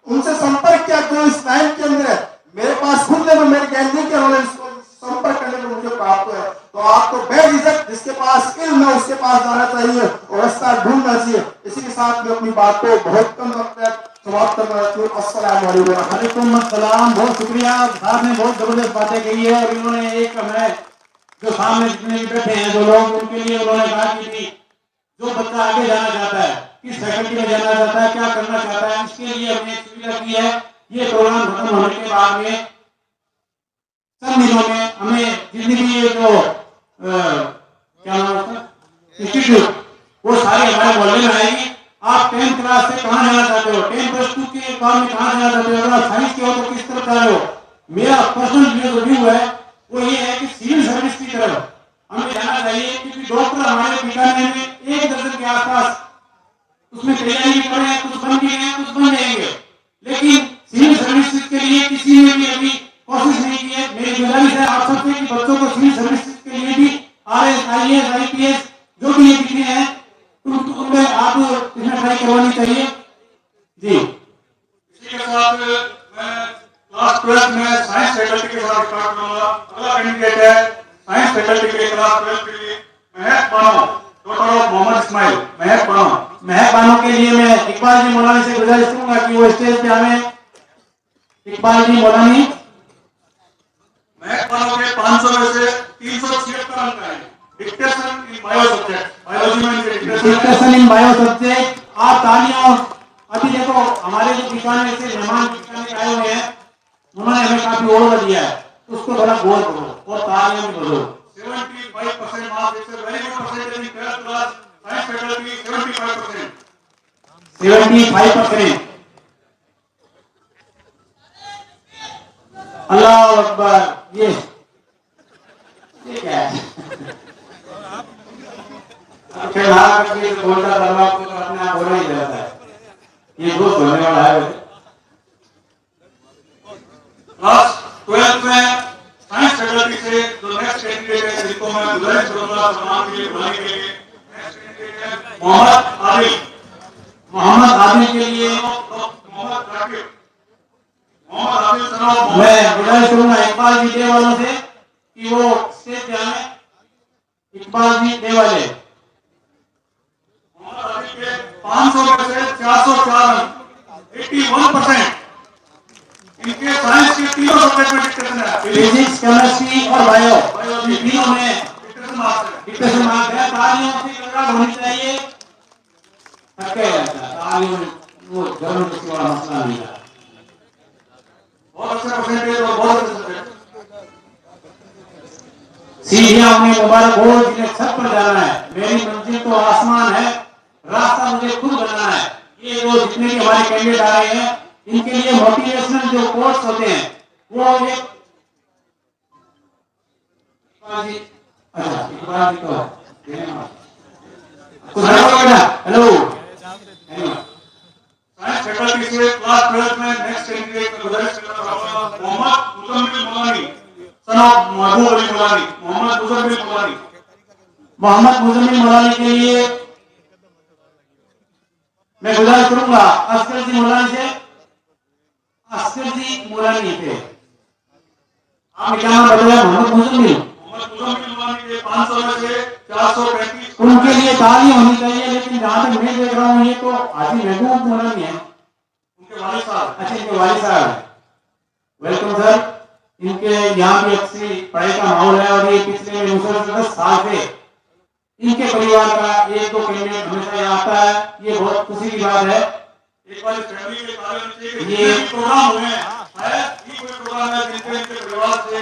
Speaker 4: उनसे संपर्क किया जो इस लाइन के अंदर है। मेरे पास खुद में मेरे गैलरी के उन्होंने संपर्क करने को मुझे प्राप्त है। तो आपको बेझिझक जिसके पास इल्म है उसके पास जाना चाहिए और रास्ता ढूंढना चाहिए। इसी के साथ मैं अपनी बात को बहुत कम वक्त तक समाप्त करना चाहता हूँ। अस्सलाम वालेकुम।
Speaker 2: वालेकुम अस्सलाम। बहुत शुक्रिया, साहब ने बहुत जबरदस्त बातें कही है। और इन्होंने एक मैं जो सामने जितने भी बैठे हैं जो लोग, उनके लिए उन्होंने कहा कि जो बच्चा आगे जाना चाहता है, किस फैकल्टी में जाना चाहता है, क्या करना चाहता है, इसके लिए हमने एक सुविधा की है। ये प्रोग्राम खत्म होने के बाद में चंद दिनों में हमें जितनी भी ये जो क्या नाम है इंस्टीट्यूट, वो सारे हमारे मोहल्ले में आएगी। आप 10th क्लास से कहाँ जाना चाहते हो, 10+2 के बाद में कहाँ जाना चाहते हो, अगर आप साइंस के हो तो किस तरफ जा रहे हो। मेरा पर्सनल व्यू है वो ये है कि सिविल सर्विस की तरफ हमें जाना चाहिए, क्योंकि डॉक्टर हमारे बीकानेर में 1 दर्जन के आसपास उसमें तैयारी भी कर रहे हैं, कुछ बन भी गए हैं, कुछ बन जाएंगे, लेकिन सिविल सर्विस के लिए किसी ने भी अभी कोशिश नहीं की है। मेरी गुजारिश है आप सबसे कि बच्चों को सिविल सर्विस के लिए भी RS, IAS, IPS जो भी ये डिग्री है उनमें आप इसमें ट्राई करवानी चाहिए जी।
Speaker 1: इसी के साथ मैं क्लास 12 में साइंस फैकल्टी के साथ स्टार्ट करूंगा। अगला कैंडिडेट है साइंस फैकल्टी के क्लास 12 के लिए महक बानो, डॉक्टर ऑफ मोहम्मद इस्माइल। महक बानो
Speaker 2: के लिए मैं इकबाल जी मौलानी से गुजारिश करूंगा कि वो स्टेज पे आवे। इकबाल जी मौलानी।
Speaker 1: महक बानो के 500 में से 376 अंक आए। डिक्टेशन इन बायो सब्जेक्ट, बायोलॉजी में
Speaker 2: डिक्टेशन इन बायो सब्जेक्ट। आप तालियां। अभी देखो हमारे जो बीकानेर से मेहमान बीकानेर आए हुए हैं, उन्होंने हमें काफी ओवर दिया है, उसको थोड़ा गौर करो और तालियां भी बजाओ।
Speaker 1: 75% marks, it's a very good percentage in 12th class science faculty. 75%।
Speaker 2: 75%। अल्लाह अकबर। ये क्या है? फिलहाल करके बोलता दरबार को तो अपने आप बोला ही जाता है। ये दोस्त होने वाला है।
Speaker 1: क्लास 12 में साइंस फैकल्टी से जो नेक्स्ट कैंडिडेट है जिनको मैं गुजारिश करूंगा सम्मान के लिए बुलाने के लिए, नेक्स्ट कैंडिडेट है मोहम्मद आदिल।
Speaker 2: मोहम्मद आदिल के लिए
Speaker 1: मोहम्मद आदिल सर
Speaker 2: मैं गुजारिश करूंगा इकबाल जी दे वालों से कि वो स्टेज पे आए। इकबाल जी दे वाले।
Speaker 1: मोहम्मद आदिल के 500 में से 404 अंक, 81%। इनके साइंस के तीनों सब्जेक्ट में डिक्टेशन है,
Speaker 2: फिजिक्स, केमिस्ट्री और बायो। इन तीनों में
Speaker 1: डिक्टेशन मार्क्स है।
Speaker 2: डिक्टेशन मार्क्स है। तालियों से गड़बड़ होनी चाहिए। थके रहता है तालियों में, वो जरूर किसी वाला मसला नहीं है।
Speaker 1: बहुत अच्छा परसेंटेज और बहुत अच्छे सब्जेक्ट।
Speaker 2: सीढ़ियां उन्हें मुबारक हो जिन्हें छत पर जाना है। मेरी मंजिल तो आसमान है, रास्ता मुझे खुद बनाना है। ये जो जितने भी हमारे कैंडिडेट आ रहे हैं, इनके लिए मोटिवेशनल जो कोर्स होते हैं वो एक इकबाल जी तो हेलो
Speaker 1: साइंस फैकल्टी से क्लास 12 में नेक्स्ट कैंडिडेट में गुजारिश करना चाहूंगा मोहम्मद मुजम्मिल मौलानी, सन ऑफ महबूब अली मौलानी।
Speaker 2: मोहम्मद मुजम्मिल मौलानी के लिए मैं गुजारिश करूंगा असगर जी मौलानी से। असगर जी मौलानी थे, आपने क्या नाम बताया? मोहम्मद मुजम्मिल
Speaker 1: मौलानी के 500 में से 435।
Speaker 2: उनके लिए तालियां होनी चाहिए। लेकिन जहां तक मैं देख रहा हूँ ये तो हाजी महबूब मौलानी है,
Speaker 1: उनके वालिद साहब।
Speaker 2: अच्छा इनके वालिद साहब है। Welcome sir. इनके यहाँ भी अच्छी पढ़ाई का माहौल है और ये पिछले 10 साल से इनके परिवार का 1-2 कैंडिडेट हमेशा यहाँ आता है। ये बहुत खुशी की बात है।
Speaker 1: एक बार फैमिली के बारे में ये प्रोग्राम हुए हैं, शायद ये कोई प्रोग्राम है जिनके इनके परिवार से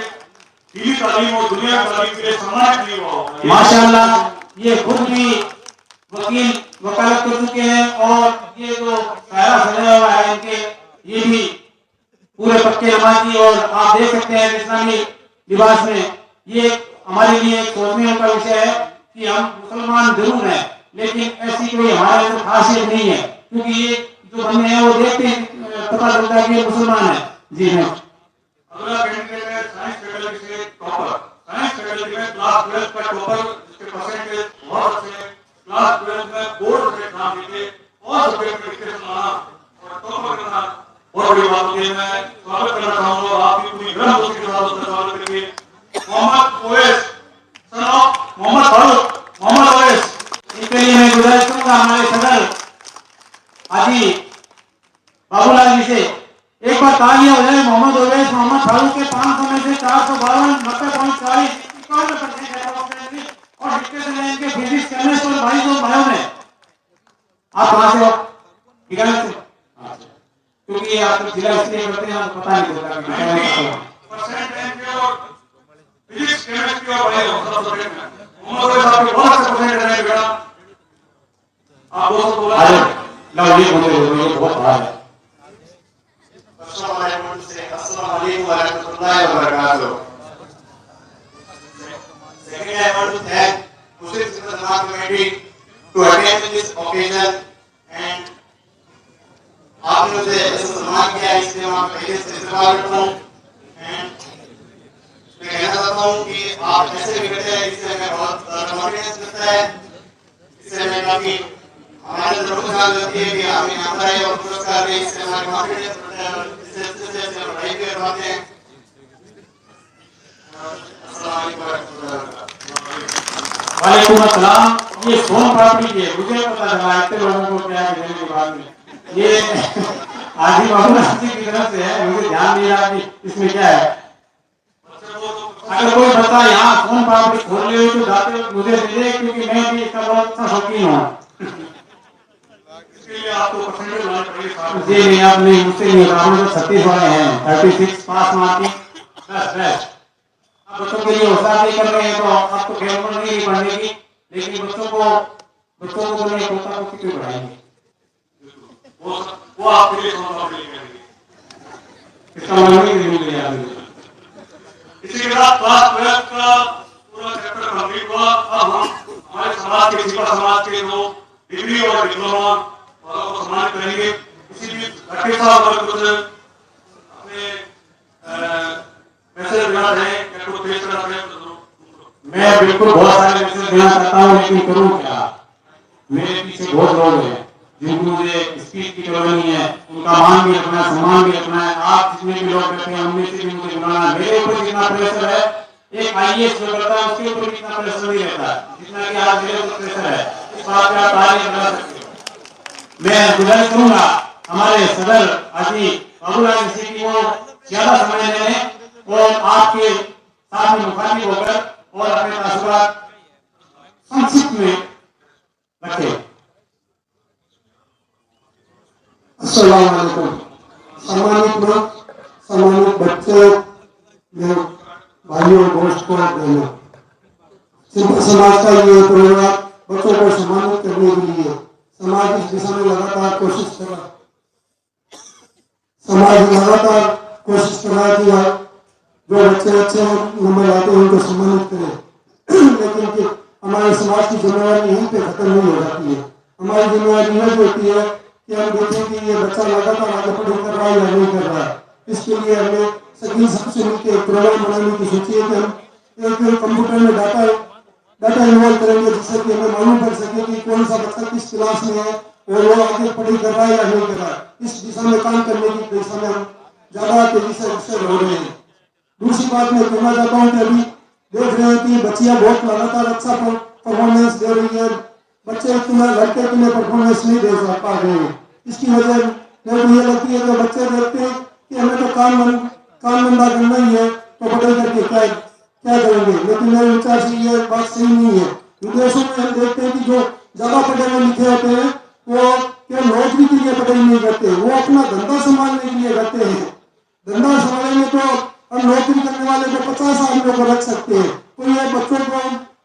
Speaker 1: दीनी तालीम और दुनिया की तालीम के लिए सम्मानित नहीं हुआ हो।
Speaker 2: माशाल्लाह ये खुद भी वकील वकालत कर चुके हैं और ये जो सारा सजाया हुआ है इनके, ये भी पूरे पक्के नमाजी। और आप देख सकते हैं इस्लामी लिबास में। ये हमारे लिए एक सोचने का विषय है कि हम मुसलमान जरूर हैं, लेकिन ऐसी कोई हमारे अंदर खासियत नहीं है, क्योंकि ये जो बंदे हैं वो देखते पता चलता है कि ये मुसलमान है। जी हाँ।
Speaker 1: अगला कैंडिडेट है साइंस फैकल्टी से टॉपर। साइंस फैकल्टी में क्लास 12 का टॉपर, जिसके परसेंटेज बहुत अच्छे, क्लास 12 में बोर्ड से एग्जाम देते और सब्जेक्ट में डिस्कशन लाना और टॉपर करना बहुत बड़ी बात होती है। मैं स्वागत करना चाहूंगा आपकी पूरी गर्म दोस्ती के साथ उसका स्वागत करिए। Mohammad Owais, son of Mohammad Farooq, Mohammad Owais.
Speaker 2: इसके लिए मैं गुजारिश करूंगा हमारे सदर हाजी बाबूलाल जी से एक बार तालियां हो जाए। मोहम्मद ओवैस मोहम्मद फारूक के 500 में से 452 90.40 51% और डिस्कशन है इनके फिजिक्स केमिस्ट्री और बायो में। आप कहाँ से हो? बिकानेर से। क्योंकि ये आप जिला इसलिए करते हैं आपको पता नहीं चलता कि बिकानेर से हो।
Speaker 1: परसेंट है और फिजिक्स केमिस्ट्री और बायो सब सब्जेक्ट में मोहम्मद ओवैस आपके बहुत अच्छे परसेंट है बेटा। आप 200 बोला
Speaker 2: अरे लो ये मुझे ये बहुत बड़ा है।
Speaker 5: Assalamu alaikum wa rahmatullahi wa barakatuh. Secondly, I want to thank Muslim Student Jamaat Committee to attend this occasion and आपने मुझे ऐसा सम्मान किया इसलिए मैं पहले से इस्तेमाल करता हूँ and मैं कहना चाहता हूँ कि आप ऐसे भी करते हैं इससे हमें बहुत कॉन्फिडेंस मिलता है। इससे हमें काफी हमारे अंदर खुशहाली होती है कि हमें आता है और पुरस्कार भी इससे हमारा कॉन्फिडेंस बढ़ता है और इससे पढ़ाई भी कर पाते हैं।
Speaker 2: वालेकुम अस्सलाम। ये सोन पापड़ी है, मुझे पता चला इतने लोगों को क्या कहने के बाद में ये आदि बाबूलाल जी की तरफ से है। मुझे ध्यान नहीं रहा कि इसमें क्या है। अगर कोई बता यहाँ सोन पापड़ी खोल ले तो जाते वक्त मुझे दे दे क्योंकि मैं भी इसका बहुत अच्छा शौकीन हूँ।
Speaker 1: इसके लिए आपको परसेंटेज लाना पड़ेगा।
Speaker 2: जी नहीं आप नहीं मुझसे नहीं होगा। हम लोग 36 वाले हैं 36 पास मार्किंग बस। आप बच्चों के लिए होशियार नहीं कर रहे हैं तो आपको खेल पर नहीं पढ़ने की, लेकिन बच्चों को तो नहीं होता तो क्यों पढ़ाएंगे?
Speaker 1: वो आपके लिए सोना पड़ेगा।
Speaker 2: इसका मतलब नहीं मिल गया।
Speaker 1: इसी के साथ क्लास 12 का पूरा चैप्टर कंप्लीट हुआ। अब हम हमारे समाज के छिपा समाज के जो डिग्री और डिप्लोमा वालों को सम्मानित करेंगे। इसी बीच लड़के साहब और कुछ अपने मैसेज देना चाहें या कुछ पेश करना चाहें तो
Speaker 2: मैं बिल्कुल बहुत सारे मैसेज देना चाहता हूँ लेकिन करूँ क्या? मेरे पीछे बहुत लोग हैं जिनको मुझे स्पीच की जरूरत नहीं है। उनका मान भी रखना है, सम्मान भी रखना है। आप जितने भी लोग बैठे हैं उनमें से भी मुझे बुलाना है। मेरे ऊपर जितना प्रेशर है एक IAS जो करता है उसके ऊपर इतना प्रेशर नहीं रहता जितना कि आज मेरे ऊपर प्रेशर है। इस बात पे आप तारीफ कर सकते हो। मैं गुजारिश करूंगा हमारे सदर हाजी बाबूलाल जी की वो ज्यादा समय ले लें और आपके साथ में मुखातिब होकर और अपने तासुरात संक्षिप्त में रखें।
Speaker 4: अस्सलाम वालेकुम। सम्मानित लोग, सम्मानित बच्चे, भाइयों दोस्तों बहनों, सिंपल समाज का ये प्रोग्राम बच्चों को सम्मानित करने के लिए समाज इस दिशा में लगातार कोशिश कर रहा है। समाज लगातार कोशिश कर रहा है कि जो बच्चे अच्छे नंबर लाते हैं उनको सम्मानित करें। लेकिन कि हमारे समाज की जिम्मेवारी यहीं पे खत्म नहीं हो जाती है। हमारी जिम्मेवारी यह होती है कि हम देखें कि ये बच्चा लगातार आगे पढ़ाई कर रहा है या नहीं कर रहा है। इसके लिए हमने सभी सबसे मिलकर एक प्रोग्राम बनाने की सोची है कि हम एक कंप्यूटर में डाटा इन्वॉल्व करेंगे जिससे कि हमें मालूम पड़ सके कि कौन सा बच्चा किस क्लास में है और वो आगे पढ़ाई कर रहा है या नहीं कर रहा है। इस दिशा में काम करने की दिशा में हम ज्यादा तेजी से अग्रसर हो रहे हैं। दूसरी बात मैं कहना चाहता हूँ कि अभी देख रहे हैं कि बच्चियां बहुत लगातार अच्छा परफॉर्मेंस दे रही है। बच्चे लड़के तुम्हें परफॉर्मेंस नहीं दे पा रहे हैं। इसकी वजह मेरे को ये लगती है कि बच्चे देखते हैं कि हमें तो काम धंधा करना ही है तो पढ़ाई करके क्या करेंगे। लेकिन मेरे विचार से ये बात सही नहीं है। विदेशों में हम देखते हैं कि जो ज्यादा पढ़े लिखे होते हैं वो केवल नौकरी के लिए पढ़ाई नहीं करते, वो अपना धंधा संभालने के लिए करते हैं। धंधा संभालने तो हम नौकरी करने वाले को 50 आदमियों को रख सकते हैं। तो ये बच्चों को,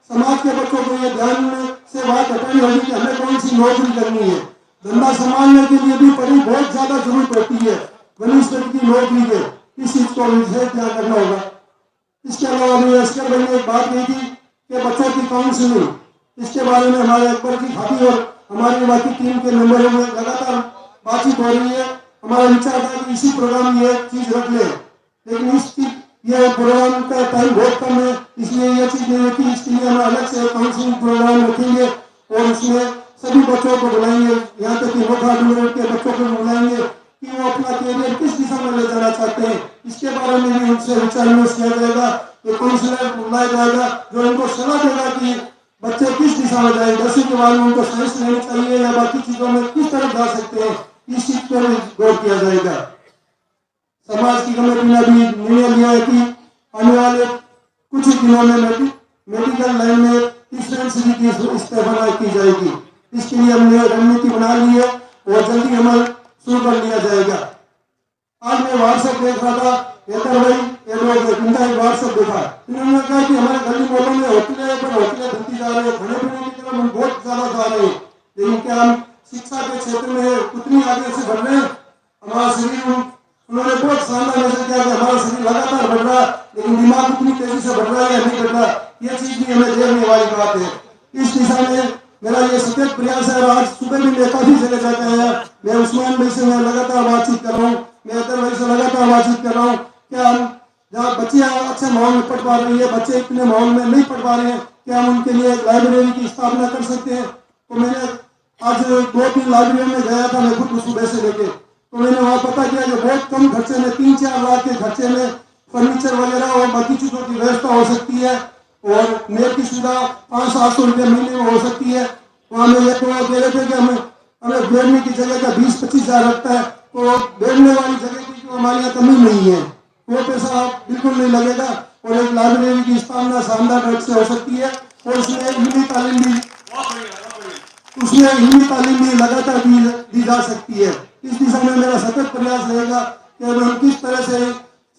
Speaker 4: समाज के बच्चों को ये ध्यान से बात हटानी होगी कि हमें कौन सी नौकरी करनी है। धंधा संभालने के लिए भी पढ़ी बहुत ज्यादा जरूरत होती है वनिष्ठ की नौकरी के। इस चीज को विशेष ध्यान रखना होगा। इसके अलावा इसके बारे में एक बात कही थी कि बच्चों की काउंसलिंग, इसके बारे में हमारे अकबर की खाती और हमारी बाकी टीम के मेंबरों में लगातार बातचीत हो रही है। हमारा विचार था कि इसी प्रोग्राम में ये चीज रख ले, लेकिन ये प्रोग्राम का टाइम बहुत कम है, इसलिए ये चीज नहीं होती। इसके लिए हम अलग से काउंसलिंग प्रोग्राम रखेंगे और इसमें सभी बच्चों को बुलाएंगे, यहाँ तक कि नोखा डूंगर के बच्चों को बुलाएंगे कि वो अपना कैरियर किस दिशा में ले जाना चाहते हैं। इसके बारे में भी उनसे विचार विमर्श किया जाएगा। एक काउंसलर बुलाया जाएगा जो इनको सलाह देगा कि बच्चे किस दिशा में जाए, 10वीं के बाद में उनको साइंस लेनी चाहिए या बाकी चीजों में किस तरफ जा सकते हैं, इस चीज पर गौर किया जाएगा। समाज की कमेटी ने भी निर्णय लिया है कि आने वाले कुछ दिनों में मेडिकल लाइन में डिस्पेंसरी की स्थापना की जाएगी। इसके लिए हमने रणनीति बना ली है और जल्दी अमल शुरू कर लिया जाएगा। आज मैं व्हाट्सएप देख रहा था, हेतर भाई इनका एक व्हाट्सएप देखा, इन्होंने कहा कि हमारे गली मोहल्लों में होटलें पर होटलें बनती जा रही है, खाने पीने की तरफ हम बहुत ज्यादा जा रहे हैं, लेकिन क्या हम शिक्षा के क्षेत्र में उतनी आगे से बढ़ रहे हैं? हमारा शरीर, उन्होंने बहुत शानदार मैसेज किया कि हमारा शरीर लगातार बढ़ रहा है, लेकिन दिमाग उतनी तेजी से बढ़ रहा है या नहीं बढ़ रहा, यह चीज भी हमें देखने वाली बात है। इस दिशा में मेरा ये सतत प्रयास है। आज सुबह भी मैं काफी जगह जाकर आया, मैं उस्मान भाई से मैं लगातार बातचीत कर रहा हूँ, मैं अतर भाई से लगातार बातचीत कर रहा हूँ। क्या हम जहाँ बच्चे अच्छे माहौल में पढ़ पा रही है, बच्चे इतने माहौल में नहीं पढ़ पा रहे हैं, क्या हम उनके लिए लाइब्रेरी की स्थापना कर सकते हैं? तो मैंने आज 2-3 लाइब्रेरी में गया था, मैं खुद सुबह से लेके, तो मैंने वहाँ पता किया कि बहुत कम खर्चे में 3-4 लाख के खर्चे में फर्नीचर वगैरह और बाकी चीजों की व्यवस्था हो सकती है और नेट की सुविधा 500-700 रुपये महीने में हो सकती है। वहाँ में ये तो कह रहे थे कि हमें बैठने की जगह का 20-25 हजार लगता है, तो बैठने वाली जगह की जो हमारे यहाँ कमी नहीं है, वो पैसा बिल्कुल नहीं लगेगा और एक लाइब्रेरी की स्थापना शानदार ढंग से हो सकती है और उसमें हिंदी तालीम भी लगातार दी जा सकती है। इस दिशा में मेरा सतत प्रयास रहेगा कि हम किस तरह से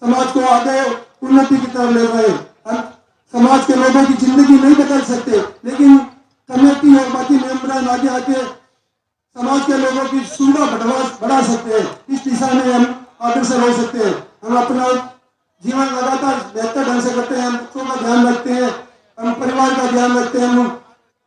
Speaker 4: समाज को आगे उन्नति की तरफ ले जाए। हम समाज के लोगों की जिंदगी नहीं बदल सकते, लेकिन कमेटी और बाकी मेंबरान आगे आके समाज के लोगों की सुविधा बढ़ा सकते हैं। इस दिशा में हम अग्रसर हो सकते हैं। हम अपना जीवन लगातार बेहतर ढंग से करते हैं, हम बच्चों का ध्यान रखते हैं, हम परिवार का ध्यान रखते हैं, हम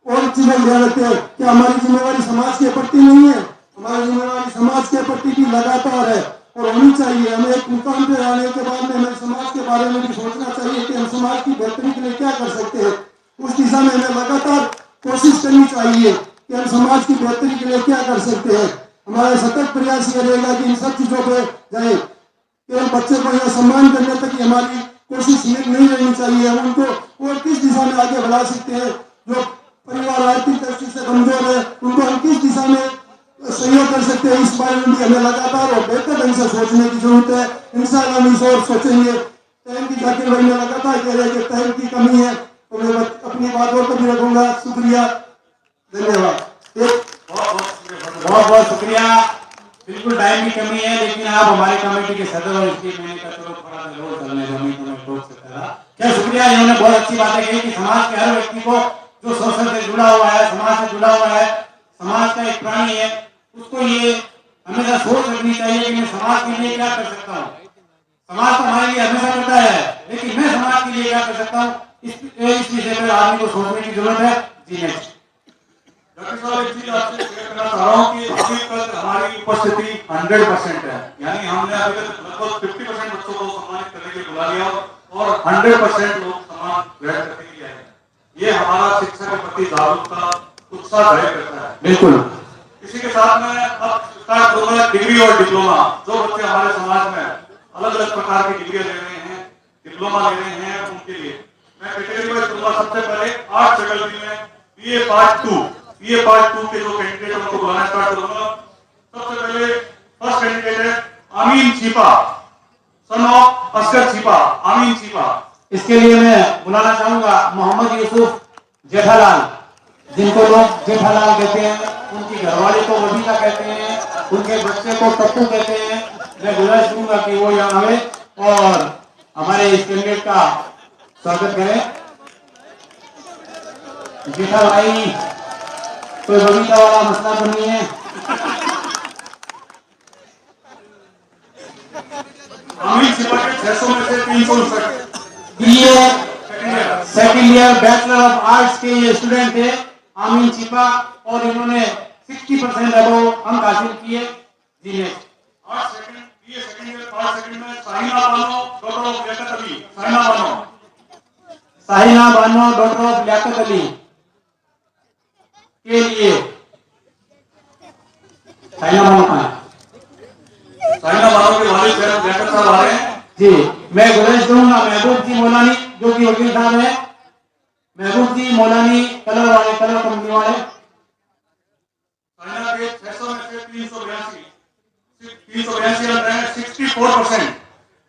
Speaker 4: और चीजों का ध्यान रखते हैं। क्या हमारी जिम्मेवारी समाज के प्रति नहीं है? हमारी जिम्मेवारी समाज के प्रति भी लगातार है और होनी चाहिए। हमें एक मुकाम पे आने के बाद में हमें समाज के बारे में भी सोचना चाहिए कि हम समाज की बेहतरी के लिए क्या कर सकते हैं। उस दिशा में हमें लगातार कोशिश करनी चाहिए कि हम समाज की बेहतरी के लिए क्या कर सकते हैं। हमारा सतत प्रयास ये रहेगा कि इन सब चीजों पर जाए, केवल बच्चे को यहाँ सम्मान करने तक ही हमारी कोशिश नहीं रहनी चाहिए। हम उनको और किस दिशा में आगे बढ़ा सकते हैं, जो परिवार आर्थिक दृष्टि से कमजोर है उनको हम किस दिशा में सहयोग कर सकते हैं, इस बारे में भी हमें लगातार और बेहतर ढंग से सोचने की जरूरत है। इंशाअल्लाह हम इस ओर सोचेंगे। टाइम की जाकिर भाई ने लगातार कह रहे हैं कि टाइम की कमी है, तो मैं अपनी बात और कभी रखूंगा। शुक्रिया, धन्यवाद।
Speaker 2: बहुत बहुत शुक्रिया। बिल्कुल टाइम की कमी है, लेकिन आप हमारी कमेटी के सदस्य और इसलिए मैंने कहा चलो थोड़ा जरूर करने दो, नहीं तो मैं रोक सकता था। क्या शुक्रिया, इन्होंने बहुत अच्छी बातें कही कि समाज के हर व्यक्ति को जो सोशल से जुड़ा हुआ है, समाज से जुड़ा हुआ है, समाज का एक प्राणी है, उसको ये हमेशा सोच रखनी चाहिए कि मैं समाज के लिए क्या कर सकता हूँ। समाज तो हमारे लिए हमेशा करता है, लेकिन मैं समाज के लिए क्या कर सकता हूँ, इस विषय पर आदमी को सोचने की जरूरत है। जी नेक्स्ट।
Speaker 1: डॉक्टर साहब, एक चीज आपसे शेयर करना चाह रहा हूँ कि अभी तक हमारी उपस्थिति 100% है, यानी हमने अभी तक लगभग 50% बच्चों को सम्मानित करने के लिए बुला लिया और 100% लोग सम्मान ग्रहण करने के लिए आए। ये हमारा शिक्षा के प्रति जागरूकता, उत्साह जाहिर करता है।
Speaker 2: बिल्कुल।
Speaker 1: इसी के साथ में अब स्टार्ट होगा डिग्री और डिप्लोमा। जो बच्चे हमारे समाज में अलग अलग प्रकार की डिग्रियां ले रहे हैं, डिप्लोमा ले रहे हैं, उनके लिए मैं कैटेगरी वाइज करूंगा। सबसे पहले आर्ट फैकल्टी में बीए पार्ट 2 के जो कैंडिडेट उनको बुलाना स्टार्ट करूंगा। सबसे पहले फर्स्ट कैंडिडेट है आमीन चीपा, सन ऑफ असगर चीपा, आमीन चीपा।
Speaker 2: इसके लिए मैं बुलाना चाहूंगा मोहम्मद यूसुफ जेठालाल, जिनको लोग जेठालाल कहते हैं, उनकी घरवाली को वजीफा कहते हैं, उनके बच्चे को टप्पू कहते हैं। मैं गुजारिश करूंगा कि वो यहाँ आवे और हमारे इस कैंडिडेट का स्वागत करें। जेठा भाई, कोई बगीचा वाला मसला तो नहीं है?
Speaker 1: आमीन चीपा के 600 में से 359
Speaker 2: BA second year bachelor of arts के ये स्टूडेंट थे आमीन चीपा, और इन्होंने 60% अबव अंक हासिल किए। जी next.
Speaker 1: BA second year first second में Sahina Bano, daughter of Liyaqat Ali. Sahina Bano
Speaker 2: daughter of Liyaqat Ali के लिए साइना बानो कहाँ है?
Speaker 1: साइना बानो के वालिद डॉक्टर साहब आ रहे हैं।
Speaker 2: जी, मैं गुजारिश करूंगा महबूब जी मौलानी जो कि वकील साहब है, महबूब जी मौलानी कलर वाले, कलर कंपनी वाले।
Speaker 1: साइना के 600 में से 382 रन रहे, 64%।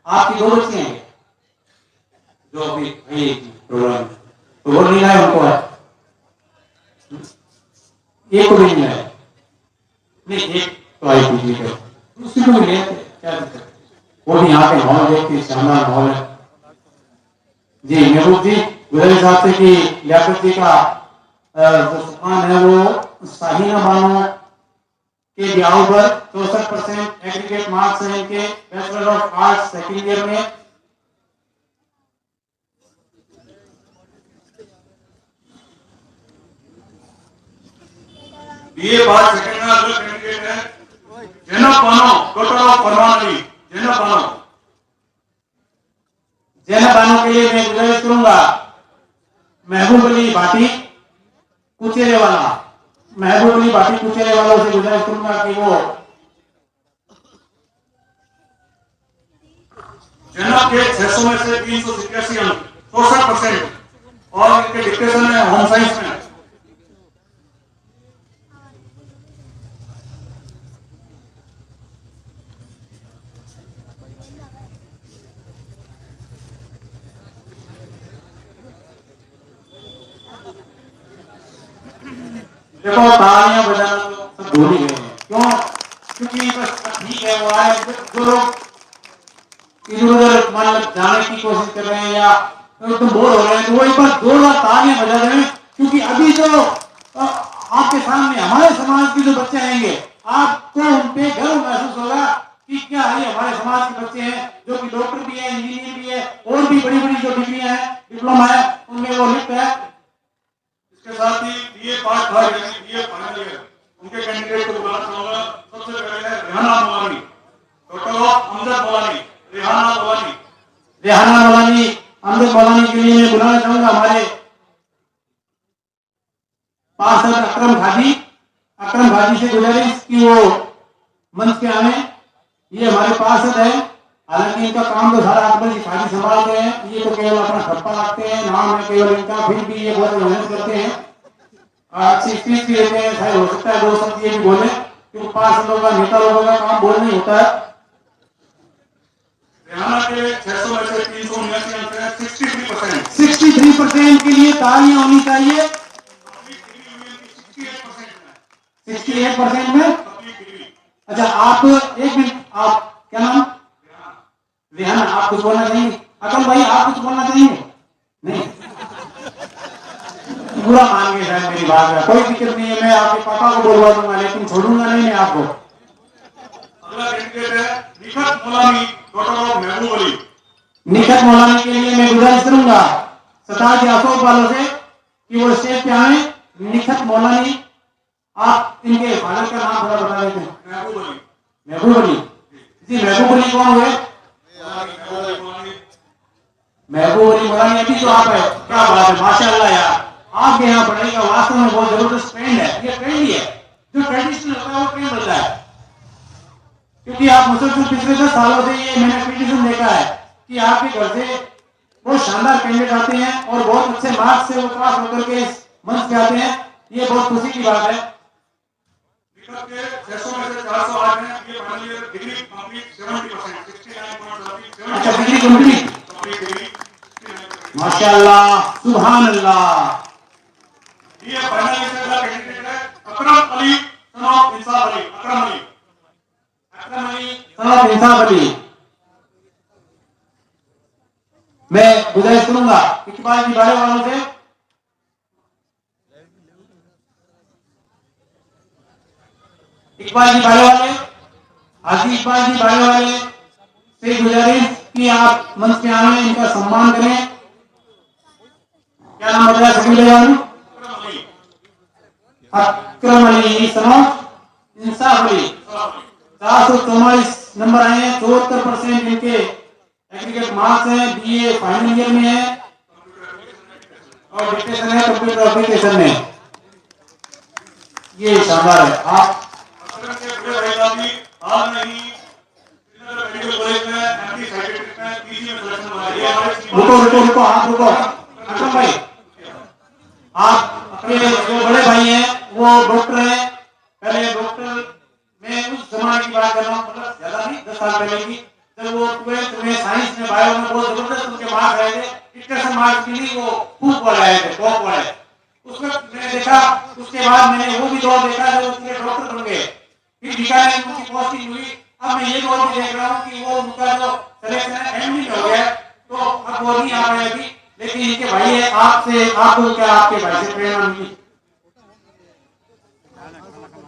Speaker 2: आपकी दो बच्चे हैं जो अभी प्रोग्राम तो वो नहीं लाए, उनको है एक को भी नहीं लाए, नहीं एक तो आई पूछी थे, दूसरी को भी ले आते, क्या दिक्कत है? वो भी यहाँ पे माहौल देखते शानदार माहौल है। जी महबूब जी गुजारिश आपसे कि लियाकत जी का जो सुखान है वो साहिना बानो के ब्याह पर 64% एग्रीगेट मार्क्स हैं इनके bachelor of arts second year में।
Speaker 1: बीए पास सेकंड में अगला कैंडिडेट है जैनब बानो, डॉक्टर ऑफ फरमान अली। जैनब बानो,
Speaker 2: जैनब बानो के लिए मैं गुजारिश करूंगा महबूब अली भाटी कुचेरे वाला, महबूब अली भाटी कुचेरे वालों से गुजारिश करूंगा कि वो
Speaker 1: जैनब के 600 में से 387 अंक, 64%। और इनके डिक्टेशन है होम साइंस में।
Speaker 2: देखो तालियां बजाना तो सब भूल ही गए हैं, क्यों? क्योंकि बस ठीक है वो आए, जो लोग इधर उधर मान लो जाने की कोशिश कर रहे हैं या तो बोर हो रहे हैं, तो वो एक बार जोरदार तालियां बजा रहे हैं, क्योंकि अभी जो आपके सामने हमारे समाज के जो बच्चे आएंगे आपको उन पे गर्व महसूस होगा कि क्या ये हमारे समाज के बच्चे हैं जो कि डॉक्टर भी है, इंजीनियर भी है और भी बड़ी बड़ी जो डिग्रियां हैं, डिप्लोमा है, उनमें वो लिप्त है।
Speaker 1: इसके साथ ही बीए पास था यानी बीए फाइनल ईयर, उनके कैंडिडेट को बुलाना चाहूंगा। सबसे पहले है रेहाना मौलानी, डॉक्टर ऑफ अमजद मौलानी। रेहाना मौलानी,
Speaker 2: रेहाना मौलानी, अमजद मौलानी के लिए मैं बुलाना चाहूंगा हमारे पार्षद अकरम घाजी। अकरम घाजी से गुजारिश कि वो मंच पे आए। ये हमारे पार्षद है, हालांकि इनका काम तो सारा अकबर जी खाजी संभाल रहे हैं, ये तो केवल अपना ठप्पा रखते हैं, नाम है केवल इनका, फिर भी ये बहुत मेहनत करते हैं, अच्छी स्पीच भी देते हैं। शायद हो सकता है दो शब्द ये भी बोले, क्योंकि पार्षदों का, नेता लोगों का काम बोलना ही होता है।
Speaker 1: रेहाना के 600 में से 379 अंक है, 63%।
Speaker 2: 63% के लिए तालियां होनी चाहिए। 68% में। अच्छा आप एक मिनट, आप क्या नाम? रेहाना, आप कुछ बोलना चाहेंगे? अकल भाई आप कुछ बोलना चाहेंगे? नहीं, पूरा मान गए शायद मेरी बात है, कोई दिक्कत नहीं है, मैं आपके पापा को बोलवा दूंगा, लेकिन छोड़ूंगा नहीं मैं आपको।
Speaker 1: अगला कैंडिडेट है निखत मौलानी, डॉक्टर ऑफ महबूब अली।
Speaker 2: निखत मौलानी के लिए मैं गुजारिश करूंगा सतार के अशोक वालों से कि वो स्टेज पे आए। निखत मौलानी, आप इनके फादर का नाम थोड़ा बता देते हैं।
Speaker 1: महबूब अली।
Speaker 2: महबूब अली जी, महबूब अली कौन हुए? महबूब अली मौलानी अभी तो आप है, क्या बात है, माशाअल्लाह यार, आपके यहाँ पढ़ाई का वास्तव में बहुत जबरदस्त ट्रेंड है। ये ट्रेंड ही है, जो ट्रेडिशनल होता है वो ट्रेंड होता है, क्योंकि आप मुसलसल पिछले 10 सालों से ये मैंने पिटीशन देखा है कि आपके घर से बहुत शानदार कैंडिडेट आते हैं और बहुत अच्छे मार्क्स से वो पास होकर के इस मंच पे आते हैं, ये बहुत खुशी की बात है।
Speaker 1: निखत के 600 में से 408 हैं, ये फाइनल ईयर डिग्री कंप्लीट 70%, 69.70।
Speaker 2: अच्छा डिग्री कंप्लीट,
Speaker 1: डिग्री
Speaker 2: माशाअल्लाह, सुभान अल्लाह।
Speaker 1: ये फाइनल ईयर का कैंडिडेट है Akram Ali son of Insaf Ali. Akram Ali,
Speaker 2: Akram Ali son of Insaf Ali. मैं गुजारिश करूंगा इकबाल जी बारे वालों से, इकबाल जी बारे वाले, हाजी इकबाल जी बारे वाले से गुजारिश कि आप मंच पे आए, इनका सम्मान करें। क्या नाम बताया सभी लोगों? Akram Ali son of Insaf Ali. 444 number आए हैं, 74% इनके एग्रीगेट मार्क्स हैं, बीए फाइनल ईयर में है और डिक्टेशन है कंप्यूटर एप्लीकेशन में। ये शानदार है। आप
Speaker 1: संगठन के बड़े भाई साहब भी हाल में ही मेडिकल कॉलेज में एमडी साइकेट्रिस्ट में पीजी में सिलेक्शन हुआ है। ये हमारे
Speaker 2: रुको आप रुको अशोक भाई, आप अपने जो बड़े भाई हैं वो डॉक्टर हैं, पहले डॉक्टर मैं उस जमाने की बात कर रहा हूँ, मतलब ज्यादा नहीं 10 साल पहले की, जब वो 12th में साइंस में बायो में बहुत जबरदस्त उनके मार्क्स आए थे, इंटरनेशनल मार्क्स के लिए वो खूब वाले आए थे, टॉप वाले। उसमें मैंने देखा, उसके बाद मैंने वो भी दौर देखा जब उसके डॉक्टर बन गए, फिर बीकानेर में उनकी पोस्टिंग हुई। अब मैं ये दौर भी देख रहा हूँ कि वो उनका जो सिलेक्शन है एमडी में हो गया, तो अब वो नहीं आ रहे अभी, लेकिन इनके भाई है, आपसे आपको क्या आपके भाई से प्रेरणा मिली?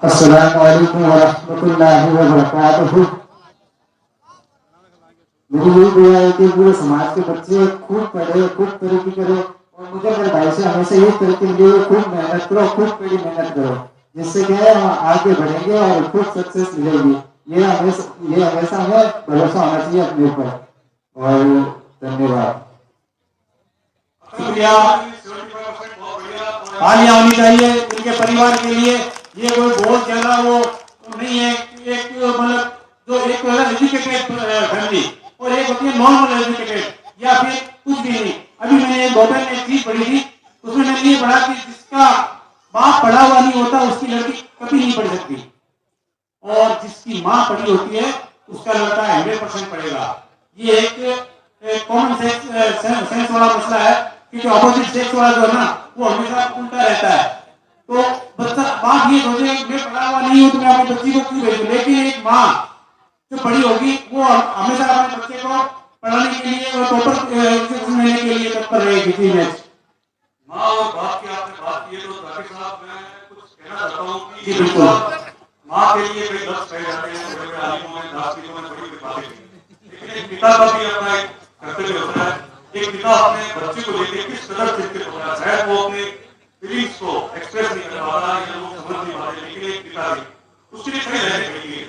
Speaker 6: अस्सलामु अलैकुम वरहमतुल्लाहि वबरकातुहू। मेरी यही दुआ है कि पूरे समाज के बच्चे खूब पढ़े, खूब तरक्की करें, और मुझे मेरे भाई से हमेशा यही तरक्की मिली है, खूब मेहनत करो, खूब कड़ी मेहनत करो, जिससे क्या है हम आगे बढ़ेंगे और खूब सक्सेस मिलेगी। ये हमेशा हमें भरोसा होना चाहिए अपने ऊपर। और धन्यवाद।
Speaker 2: शुक्रिया, तालियां होनी चाहिए इनके परिवार के लिए। ये कोई बहुत ज्यादा वो नहीं है, एक मतलब जो एक एजुकेटेड फैमिली और एक होती है नॉर्मल एजुकेटेड या फिर कुछ भी नहीं। अभी मैंने एक होटल में एक चीज पढ़ी थी, उसमें मैंने ये पढ़ा कि जिसका बाप पढ़ा हुआ नहीं होता उसकी लड़की कभी नहीं पढ़ सकती, और जिसकी माँ पढ़ी होती है उसका लड़का 100% पढ़ेगा। ये एक कॉमन सेंस वाला मसला है, क्योंकि अपोजिट सेक्स वाला जो है ना वो हमेशा उल्टा रहता है। तो बच्चा बाप ये सोचे मैं पढ़ा हुआ नहीं हूँ तो मैं अपनी बच्ची को क्यों भेजूं, लेकिन एक माँ जो पढ़ी होगी वो हमेशा अपने बच्चे को पढ़ाने के लिए और टॉपर एजुकेशन देने के लिए तत्पर रहेगी।
Speaker 1: माँ और बाप की आपने बात की है, तो जाकिर साहब मैं कुछ कहना चाहता हूँ कि
Speaker 2: जी बिल्कुल।
Speaker 1: माँ के लिए कई लफ्ज कहे जाते हैं, बड़े बड़े आलिमों ने, दार्शनिकों ने बड़ी बड़ी बातें की, लेकिन एक पिता का भी अपना एक कर्तव्य होता है। एक पिता अपने बच्चे को लेकर किस कदर चिंतित होता है, शायद वो अपने फीलिंग्स को एक्सप्रेस नहीं कर पाता या लोग समझ नहीं पाते, लेकिन एक पिता भी उसके लिए खड़े रहने के लिए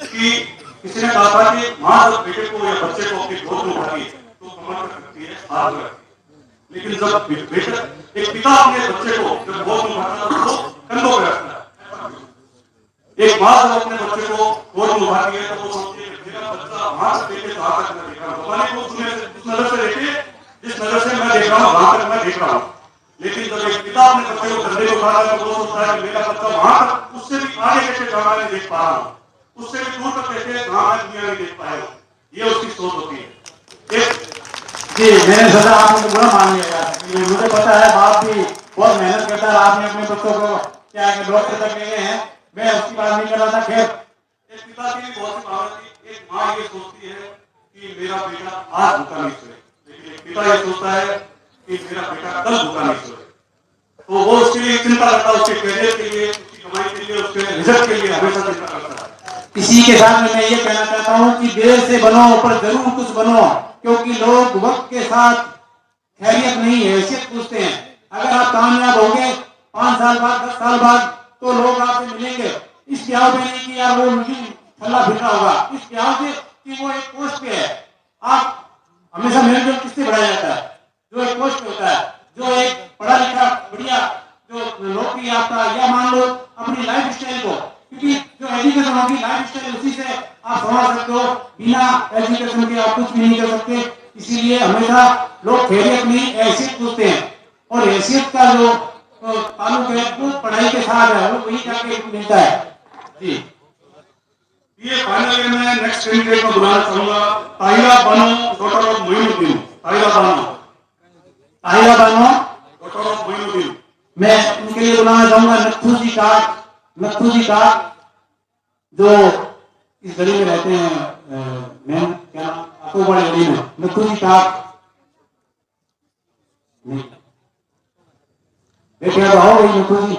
Speaker 1: कि किसी ने कहा था कि माँ जब बेटे को या बच्चे को अपनी गोद में उठाती है तो कमर पर रखती है, हाथ में रखती है, लेकिन जब बेटा एक पिता अपने बच्चे को जब गोद में उठाता है तो कंधों पर रखता है। एक माँ जब अपने बच्चे को गोद में उठाती है तो वो सोचती है कि मेरा बच्चा वहां से देखे तो वहां तक मैं देख रहा हूँ, भगवान को उस नजर से देखे जिस नजर से मैं देख रहा हूँ वहां तक मैं देख रहा हूँ। लेकिन जब एक पिता अपने बच्चे को कंधे को उठाता है तो वो सोचता है कि मेरा बच्चा वहां तक उससे भी आगे कैसे जहाँ मैं देख पा रहा हूँ, उससे भी दूर तक कैसे जहाँ मैं दुनिया नहीं देख पाया। ये उसकी सोच होती है।
Speaker 2: जी मैंने सोचा आपने बुरा मान लिया यार, मुझे पता है बाप भी बहुत मेहनत करता है, आपने अपने बच्चों को क्या है डॉक्टर तक ले गए हैं, मैं उसकी बात नहीं कर रहा था। खैर
Speaker 1: एक पिता की भी बहुत सी भावना थी। एक माँ ये सोचती है कि मेरा बेटा आज भूखा नहीं सोए, लेकिन एक पिता ये सोचता है कि मेरा बेटा कल भूखा नहीं सोए, तो वो उसके लिए चिंता करता है, उसके करियर के लिए, उसकी कमाई के लिए, उसके रिजल्ट के लिए हमेशा चिंता करता है।
Speaker 2: इसी के साथ में मैं ये कहना चाहता हूँ कि देर से बनो पर जरूर कुछ बनो, क्योंकि लोग वक्त के साथ खैरियत नहीं हैसियत पूछते हैं। अगर आप कामयाब होंगे 5 साल बाद 10 साल बाद तो लोग आपसे मिलेंगे, इस प्याव में नहीं कि यार वो मुझे फल्ला फिरना होगा, इस प्याव से कि वो एक पोस्ट पे है। आप हमेशा मेल जोल किससे बढ़ाया जाता है, जो एक पोस्ट पे होता है, जो एक पढ़ा लिखा बढ़िया जो नौकरी आपका, या मान लो अपनी लाइफ स्टाइल को, क्योंकि जो एजुकेशन होगी लाइफ स्टाइल उसी से आप समझ सकते हो, बिना एजुकेशन के आप कुछ भी नहीं कर सकते। इसीलिए हमेशा लोग खैरियत नहीं हैसियत पूछते हैं, और हैसियत का जो ताल्लुक है वो पढ़ाई के साथ है, वो वही जाके मिलता है। जी
Speaker 1: ये फाइनल ईयर में नेक्स्ट कैंडिडेट को बुलाना चाहूंगा, Tahira Bano daughter of Moinuddin. Tahira Bano daughter of Moinuddin.
Speaker 2: मैं उनके लिए बुलाना चाहूंगा नथू जी का जो इस गली में रहते हैं, मैं क्या आपको बड़ी गली में नथू जी का बेटे आओ भाई नथू जी,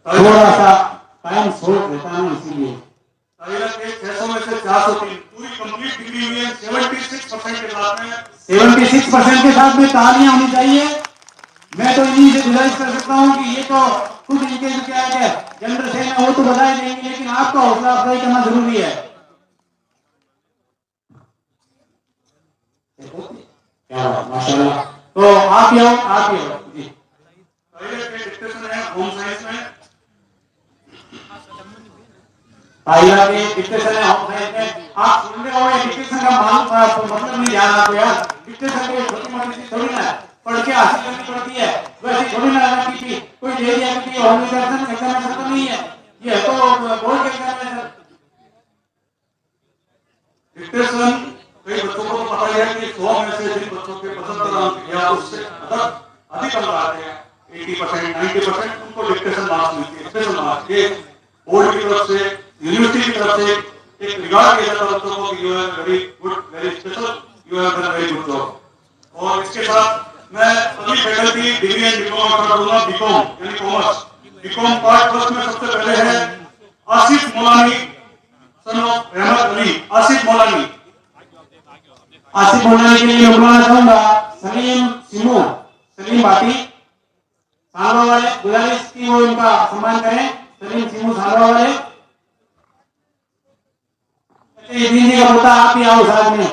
Speaker 2: थोड़ा सा टाइम शॉर्ट रहता है इसीलिए।
Speaker 1: ताहिरा के 600 में से 403 पूरी कंप्लीट डिग्री हुई है 76% के साथ में।
Speaker 2: 76% के साथ में तालियां होनी चाहिए। मैं तो इन्हीं से गुजारिश कर सकता हूं कि ये तो खुद इनके जो क्या है जनरेशन है वो तो बधाई देंगे, लेकिन आपका हौसला अफजाई करना जरूरी है। क्या माशाल्लाह, तो आप ही आओ जी।
Speaker 1: ताहिरा के डिक्टेशन है होम साइंस में,
Speaker 2: पाइला के डिक्टेशन है होम साइंस में। आप सुन रहे हो, डिक्टेशन का मतलब नहीं जाना तो यार, डिक्टेशन कोई छोटी मोटी चीज थोड़ी ना है, पढ़ के हासिल करनी पड़ती है। वैसे थोड़ी ना है कि कोई दे दिया कि होम एग्जामिनेशन तो नहीं है, ये तो बोर्ड के एग्जामिनेशन।
Speaker 1: डिक्टेशन कई बच्चों को तो पता ही है कि 100 में से जिन बच्चों के 75 अंक या उससे अधिक अंक आते हैं 80% 90%, उनको डिक्टेशन मार्क्स मिलती है, स्पेशल मार्क्स। ये बोर्ड की तरफ से, यूनिवर्सिटी की तरफ से एक रिगार्ड किया जाता है बच्चों को कि you are very good, very special, you have done very good job. और इसके साथ मैं सभी फैकल्टी डिग्री एंड डिप्लोमा का दूंगा बीकॉम यानी कॉमर्स। बीकॉम पार्ट फर्स्ट में सबसे पहले है आसिफ मौलानी सन ऑफ रहमत अली, आसिफ मौलानी।
Speaker 2: आसिफ मौलानी के लिए मैं बुलाना चाहूंगा सलीम सिमू, सलीम भाटी सालवा वाले, गुजारिश की वो इनका सम्मान करें। सलीम सिमू सालवा वाले, ये दीदी का पोता आप ही आओ साथ में।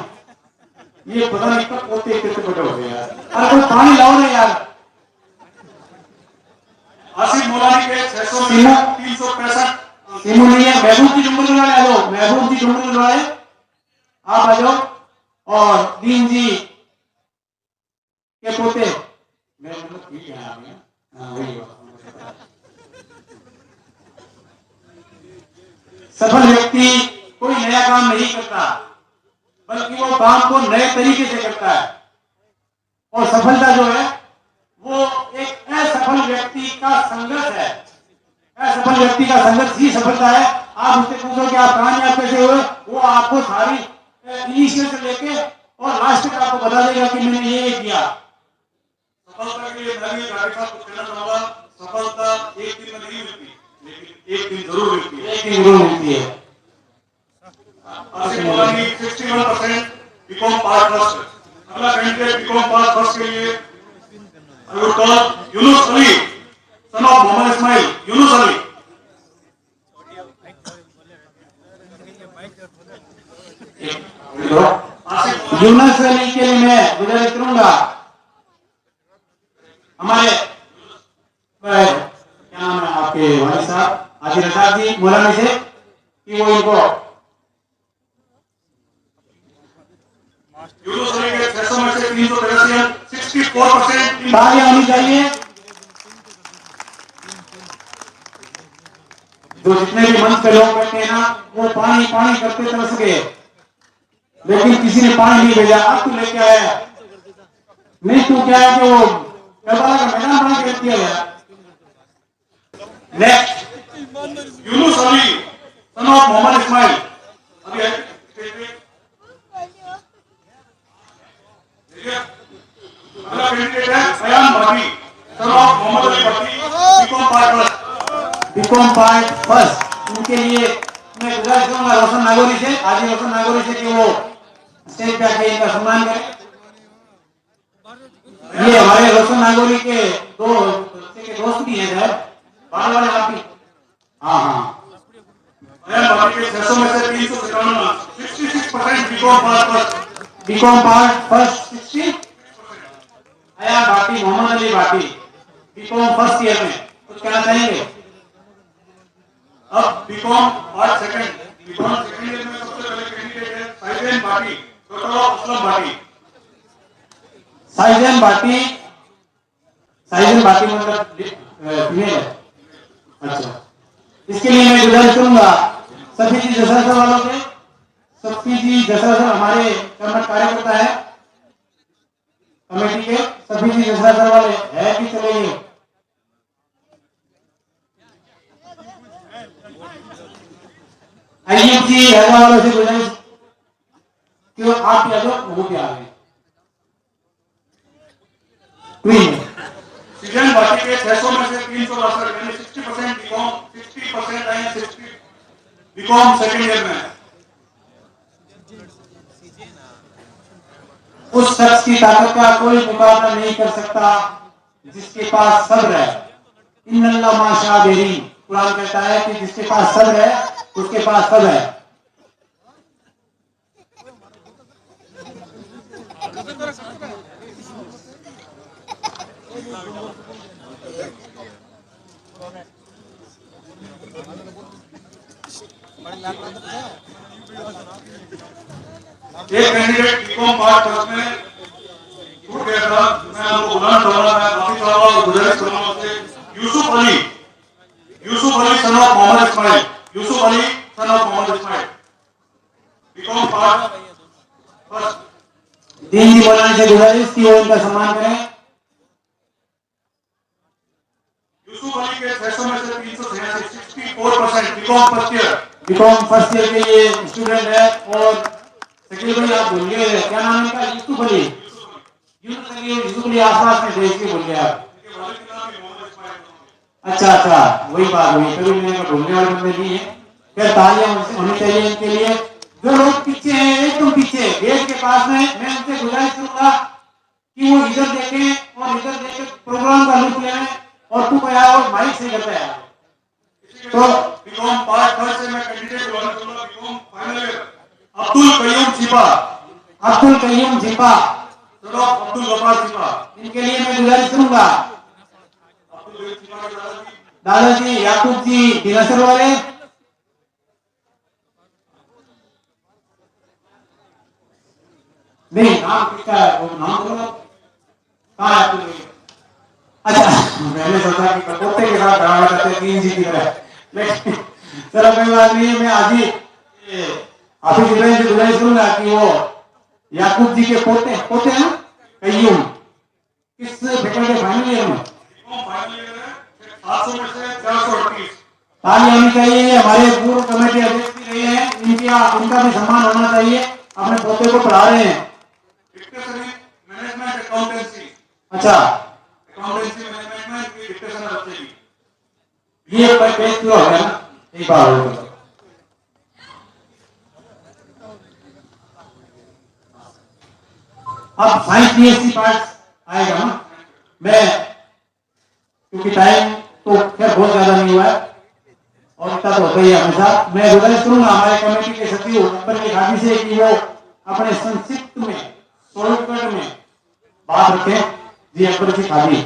Speaker 2: ये पता नहीं कब पोते कितने बड़े हो गए यार, अरे कोई पानी लाओ ना यार।
Speaker 1: आसिफ मौलानी के 600 में 365।
Speaker 2: सिमू नहीं है, महबूब जी डुंगरी वाले आ जाओ, महबूब जी डुंगरी वाले आप आ जाओ। और दीन जी के पोते मैं मतलब ठीक है आप हैं, हाँ वही बात। सफल व्यक्ति कोई नया काम नहीं करता, बल्कि वो काम को नए तरीके से करता है। और सफलता जो है वो एक असफल व्यक्ति का संघर्ष है। असफल व्यक्ति का संघर्ष ही सफलता है। आप उससे पूछो कि आप कामयाब कैसे हुए, वो आपको सारी इनिशियल से लेके और लास्ट तक आपको बता देगा कि मैंने ये किया।
Speaker 1: सफलता के लिए मैं भी डॉक्टर साहब कुछ कहना चाहूंगा। सफलता एक दिन में नहीं मिलती, लेकिन एक दिन जरूर मिलती है,
Speaker 2: एक दिन जरूर मिलती है।
Speaker 1: Asif Maulani 61% BCom part first. अगला कैंडिडेट बीकॉम पार्ट फर्स्ट के लिए I would call Yunus Ali son of Mohammad Ismail, Yunus Ali.
Speaker 2: Yunus Ali के लिए मैं गुजारिश करूंगा हमारे क्या नाम है आपके भाई साहब आदि रजाक जी मौलाना से कि वो इनको
Speaker 1: यूनुस अली के 600 में से 383 64%।
Speaker 2: तालियां होनी चाहिए। जो जितने भी मंच पे लोग बैठे हैं ना, वो पानी पानी करते तरस गए, लेकिन किसी ने पानी नहीं भेजा। अब तू लेके आया नहीं, तू क्या है कि वो करबला का मैदान बना के रख दिया गया। Next
Speaker 1: Yunus Ali son of Mohammad Ismail. अभी है अगला कैंडिडेट है Bayan Bhati son of Mohammad Ali Bhati, BCom part first.
Speaker 2: BCom part first. उनके लिए मैं गुजारिश करूंगा रोशन नागौरी से, आज रोशन नागौरी से कि वो स्टेज पे आके इनका सम्मान करें। ये हमारे रोशन नागौरी के दोस्त भी हैं सर, बाल वाले आप भी। हाँ हाँ,
Speaker 1: बयान भाटी के 600 में से 357 66% BCom part first.
Speaker 2: BCom part first 60। आया Bhati, Mohammad Ali Bhati BCom first year में, कुछ कहना चाहेंगे?
Speaker 1: अब BCom part second, BCom second year में सबसे पहले कैंडिडेट है साइजन भाटी, डॉक्टर असलम भाटी।
Speaker 2: साइजन भाटी, साइजन भाटी मतलब फीमेल है। अच्छा, इसके लिए मैं गुजारिश करूंगा सफी जी जसर वालों से। सफी जी जसर हमारे कर्मठ कार्यकर्ता है कमेटी के। सफी जी जसर वाले है कि चले गए? अय्यूब जी हैदराबाद से गुजारिश कि वो आप क्या दो वो क्या आ गए। क्वीन
Speaker 1: सीजन भाटी के 600 में से 362 यानी 60% बीकॉम, 60% यानी 60 बीकॉम सेकंड ईयर में।
Speaker 2: उस शख्स की ताकत का कोई मुकाबला नहीं कर सकता जिसके पास सब्र है। इन्नल्लाह माशा बेरी, कुरान कहता है कि जिसके पास सब्र है उसके पास सब है।
Speaker 1: एक कैंडिडेट बीकॉम पार्ट फर्स्ट में छूट गया था, मैं आपको बुलाना चाहूंगा, मैं माफी चाहूंगा और गुजारिश करूंगा उससे। Yusuf Ali son of Mohammad Ismail, Yusuf Ali son of Mohammad Ismail, BCom part first.
Speaker 2: दीन जी बोलाने से गुजारिश की वो इनका सम्मान करें।
Speaker 1: यूसुफ अली के 600 में से 386 64% BCom first year.
Speaker 2: BCom first year के ये स्टूडेंट है। और शकील भाई आप भूल गए, क्या नाम है इनका? यूसुफ अली। यूसुफ अली आसपास में देश के भूल गया। अच्छा, वही बात हुई, कभी मैंने भूलने वाले बंदे नहीं है। फिर तालियां होनी चाहिए इनके लिए। जो लोग पीछे हैं, एकदम पीछे गेट के पास में, मैं उनसे गुजारिश करूंगा कि वो इधर देखें और इधर देख प्रोग्राम का लुत्फ लें। और तू क्या और माइक से करता है
Speaker 1: तो बीकॉम पार्ट फर्स्ट से मैं कैंडिडेट बोलना चाहूंगा, BCom final year Abdul Qayyum Chhipa, चलो अब्दुल गफार छिपा।
Speaker 2: इनके लिए मैं गुजारिश करूंगा। दादाजी याकूब जी दिनासर वाले, नहीं नाम किसका है? वो नाम बोलो कहाँ है तुम? अच्छा, मैंने सोचा कि कटोते के साथ खड़ा करते हैं 3 जी की तरह, लेकिन चलो कोई बात नहीं है। मैं आज ही हाफिज इब्राहिम से गुजारिश करूंगा कि वो याकूब जी के पोते हैं ना कय्यूम, किस फैकल्टी फाइनल ईयर में?
Speaker 1: फाइनल ईयर है, 700 में से 438।
Speaker 2: ताली आनी चाहिए। हमारे पूर्व कमेटी अध्यक्ष भी रहे हैं, इनका भी सम्मान होना चाहिए। अपने पोते को पढ़ा रहे हैं।
Speaker 1: मैनेजमेंट अकाउंटेंसी,
Speaker 2: अच्छा,
Speaker 1: अकाउंटेंसी मैनेजमेंट की डिक्टेशन है बच्चे की।
Speaker 2: ये पेज पूरा हो गया ना, एक बार हो गया। अब साइंस बीएससी पार्ट आएगा ना। मैं क्योंकि टाइम तो खैर बहुत ज्यादा नहीं हुआ है और इतना तो होता ही है हमेशा। मैं गुजारिश करूंगा हमारे कमेटी के सचिव अकबर के खादी से कि वो अपने संक्षिप्त में शॉर्टकट में बात रखें। जी अकबर जी खादी।